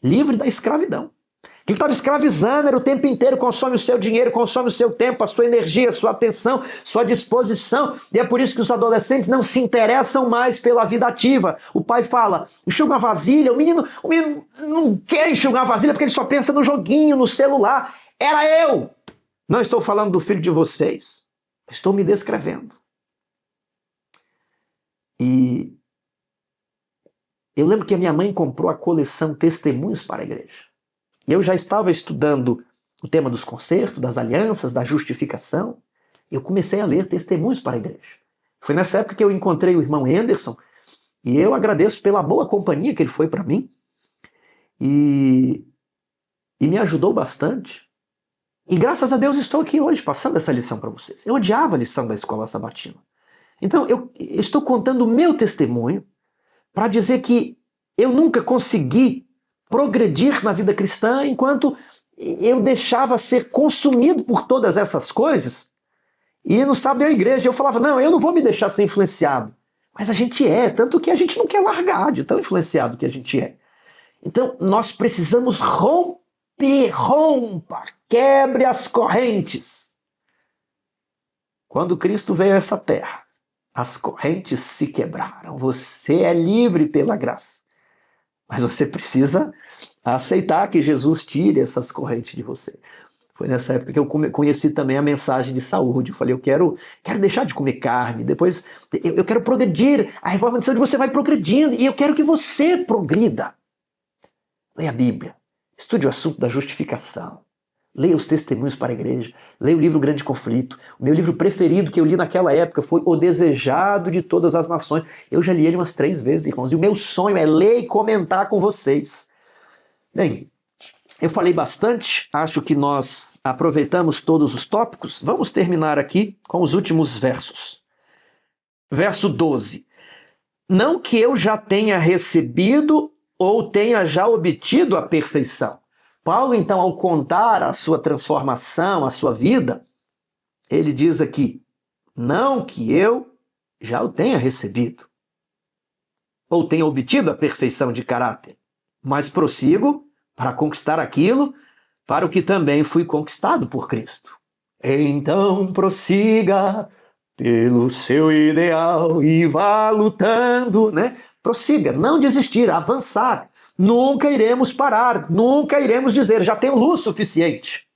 livre da escravidão. O que ele estava escravizando era o tempo inteiro, consome o seu dinheiro, consome o seu tempo, a sua energia, a sua atenção, sua disposição. E é por isso que os adolescentes não se interessam mais pela vida ativa. O pai fala, enxuga uma vasilha, o menino não quer enxugar a vasilha porque ele só pensa no joguinho, no celular. Era eu! Não estou falando do filho de vocês. Estou me descrevendo. E eu lembro que a minha mãe comprou a coleção Testemunhos para a Igreja. E eu já estava estudando o tema dos concertos, das alianças, da justificação. Eu comecei a ler Testemunhos para a Igreja. Foi nessa época que eu encontrei o irmão Anderson e eu agradeço pela boa companhia que ele foi para mim e me ajudou bastante. E graças a Deus estou aqui hoje passando essa lição para vocês. Eu odiava a lição da escola sabatina. Então eu estou contando o meu testemunho para dizer que eu nunca consegui progredir na vida cristã enquanto eu deixava ser consumido por todas essas coisas. E no sábado da igreja eu falava, não, eu não vou me deixar ser influenciado. Mas a gente é, tanto que a gente não quer largar de tão influenciado que a gente é. Então nós precisamos rompa, quebre as correntes. Quando Cristo veio a essa terra, as correntes se quebraram. Você é livre pela graça. Mas você precisa aceitar que Jesus tire essas correntes de você. Foi nessa época que eu conheci também a mensagem de saúde. Eu falei, eu quero deixar de comer carne, depois eu quero progredir. A reforma de saúde você vai progredindo e eu quero que você progrida. Leia a Bíblia, estude o assunto da justificação, leia os testemunhos para a igreja, leia o livro Grande Conflito. O meu livro preferido que eu li naquela época foi O Desejado de Todas as Nações. Eu já li ele umas 3 vezes, irmãos, e o meu sonho é ler e comentar com vocês. Bem, eu falei bastante, acho que nós aproveitamos todos os tópicos. Vamos terminar aqui com os últimos versos. Verso 12. Não que eu já tenha recebido ou tenha já obtido a perfeição. Paulo, então, ao contar a sua transformação, a sua vida, ele diz aqui, não que eu já o tenha recebido ou tenha obtido a perfeição de caráter, mas prossigo para conquistar aquilo para o que também fui conquistado por Cristo. Então prossiga pelo seu ideal e vá lutando, né? Prossiga, não desistir, avançar. Nunca iremos parar, nunca iremos dizer, já tenho luz suficiente.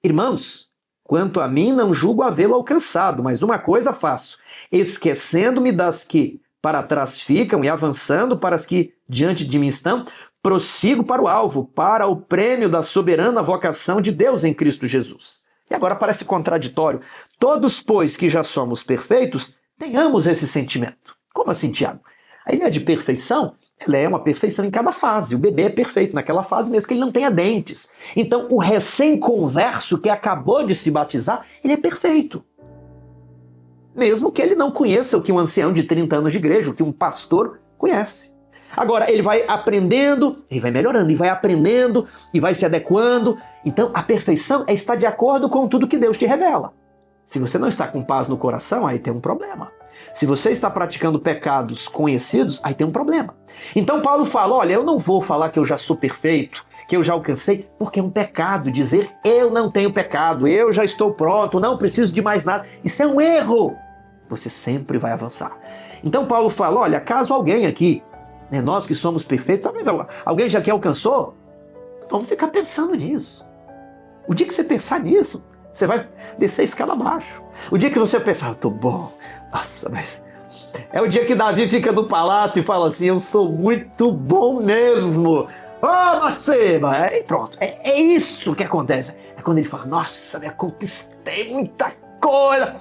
Irmãos, quanto a mim não julgo havê-lo alcançado, mas uma coisa faço, esquecendo-me das que para trás ficam e avançando para as que diante de mim estão, prossigo para o alvo, para o prêmio da soberana vocação de Deus em Cristo Jesus. E agora parece contraditório. Todos, pois, que já somos perfeitos, tenhamos esse sentimento. Como assim, Tiago? A ideia de perfeição, ela é uma perfeição em cada fase. O bebê é perfeito naquela fase, mesmo que ele não tenha dentes. Então, o recém-converso que acabou de se batizar, ele é perfeito. Mesmo que ele não conheça o que um ancião de 30 anos de igreja, o que um pastor conhece. Agora, ele vai aprendendo, ele vai melhorando, e vai aprendendo, e vai se adequando. Então, a perfeição é estar de acordo com tudo que Deus te revela. Se você não está com paz no coração, aí tem um problema. Se você está praticando pecados conhecidos, aí tem um problema. Então, Paulo fala, olha, eu não vou falar que eu já sou perfeito, que eu já alcancei, porque é um pecado dizer eu não tenho pecado, eu já estou pronto, não preciso de mais nada. Isso é um erro. Você sempre vai avançar. Então, Paulo fala, olha, caso alguém aqui, nós que somos perfeitos, talvez alguém já que alcançou, vamos ficar pensando nisso. O dia que você pensar nisso, você vai descer a escada abaixo. O dia que você pensar, tô bom, nossa, mas... É o dia que Davi fica no palácio e fala assim, eu sou muito bom mesmo. Batseba! E pronto, é isso que acontece. É quando ele fala, nossa, eu conquistei muita coisa.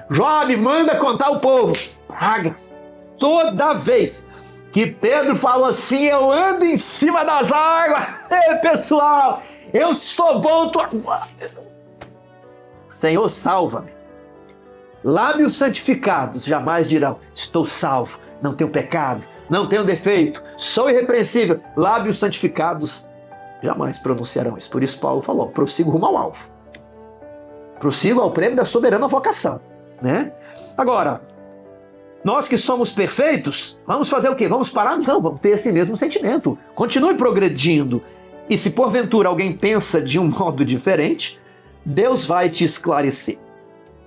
Jobe, manda contar o povo. Praga. Toda vez que Pedro falou assim, eu ando em cima das águas. Ei, pessoal, eu sou bom. Senhor, salva-me. Lábios santificados jamais dirão, estou salvo, não tenho pecado, não tenho defeito, sou irrepreensível. Lábios santificados jamais pronunciarão isso. Por isso Paulo falou, prossigo rumo ao alvo. Prossigo ao prêmio da soberana vocação, né? Agora, nós que somos perfeitos, vamos fazer o quê? Vamos parar? Não, vamos ter esse mesmo sentimento. Continue progredindo. E se porventura alguém pensa de um modo diferente, Deus vai te esclarecer.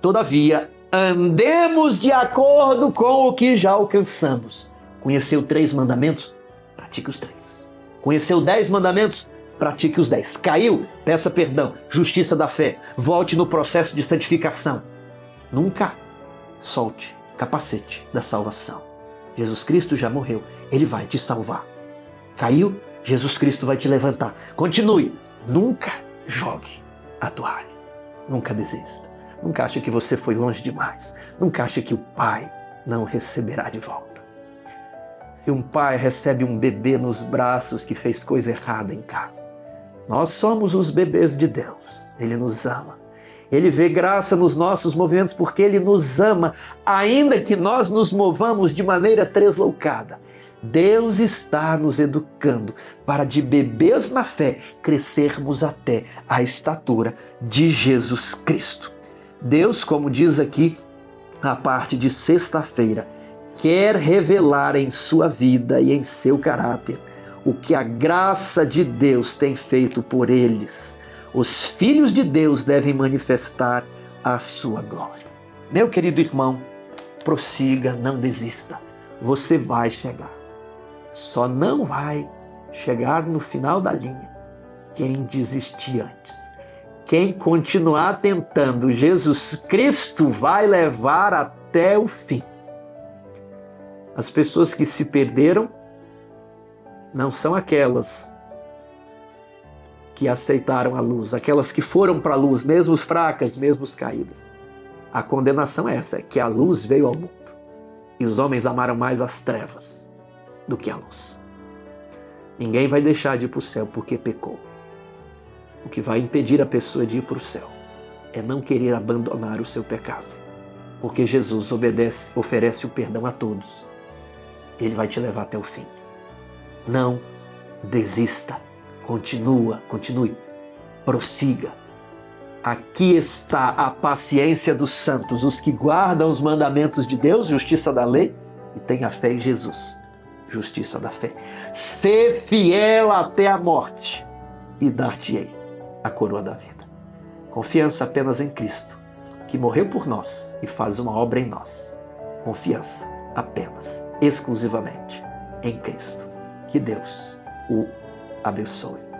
Todavia, andemos de acordo com o que já alcançamos. Conheceu 3 mandamentos? Pratique os 3. Conheceu 10 mandamentos? Pratique os 10. Caiu? Peça perdão. Justiça da fé. Volte no processo de santificação. Nunca solte o capacete da salvação. Jesus Cristo já morreu. Ele vai te salvar. Caiu? Jesus Cristo vai te levantar. Continue. Nunca jogue a toalha. Nunca desista. Nunca ache que você foi longe demais. Nunca ache que o Pai não receberá de volta. Se um pai recebe um bebê nos braços que fez coisa errada em casa, nós somos os bebês de Deus. Ele nos ama. Ele vê graça nos nossos movimentos porque Ele nos ama, ainda que nós nos movamos de maneira tresloucada. Deus está nos educando para de bebês na fé crescermos até a estatura de Jesus Cristo. Deus, como diz aqui a parte de sexta-feira, quer revelar em sua vida e em seu caráter o que a graça de Deus tem feito por eles. Os filhos de Deus devem manifestar a sua glória. Meu querido irmão, prossiga, não desista. Você vai chegar. Só não vai chegar no final da linha quem desistir antes. Quem continuar tentando, Jesus Cristo vai levar até o fim. As pessoas que se perderam não são aquelas que aceitaram a luz, aquelas que foram para a luz, mesmo fracas, mesmo caídas. A condenação é essa, é que a luz veio ao mundo e os homens amaram mais as trevas do que a luz. Ninguém vai deixar de ir para o céu porque pecou. O que vai impedir a pessoa de ir para o céu é não querer abandonar o seu pecado, porque Jesus oferece o perdão a todos. Ele vai te levar até o fim. Não desista, continue, prossiga. Aqui está a paciência dos santos, os que guardam os mandamentos de Deus, justiça da lei, e têm a fé em Jesus, justiça da fé. Sê fiel até a morte e dar-te-ei a coroa da vida. Confiança apenas em Cristo, que morreu por nós e faz uma obra em nós. Confiança apenas, exclusivamente em Cristo. Que Deus o abençoe.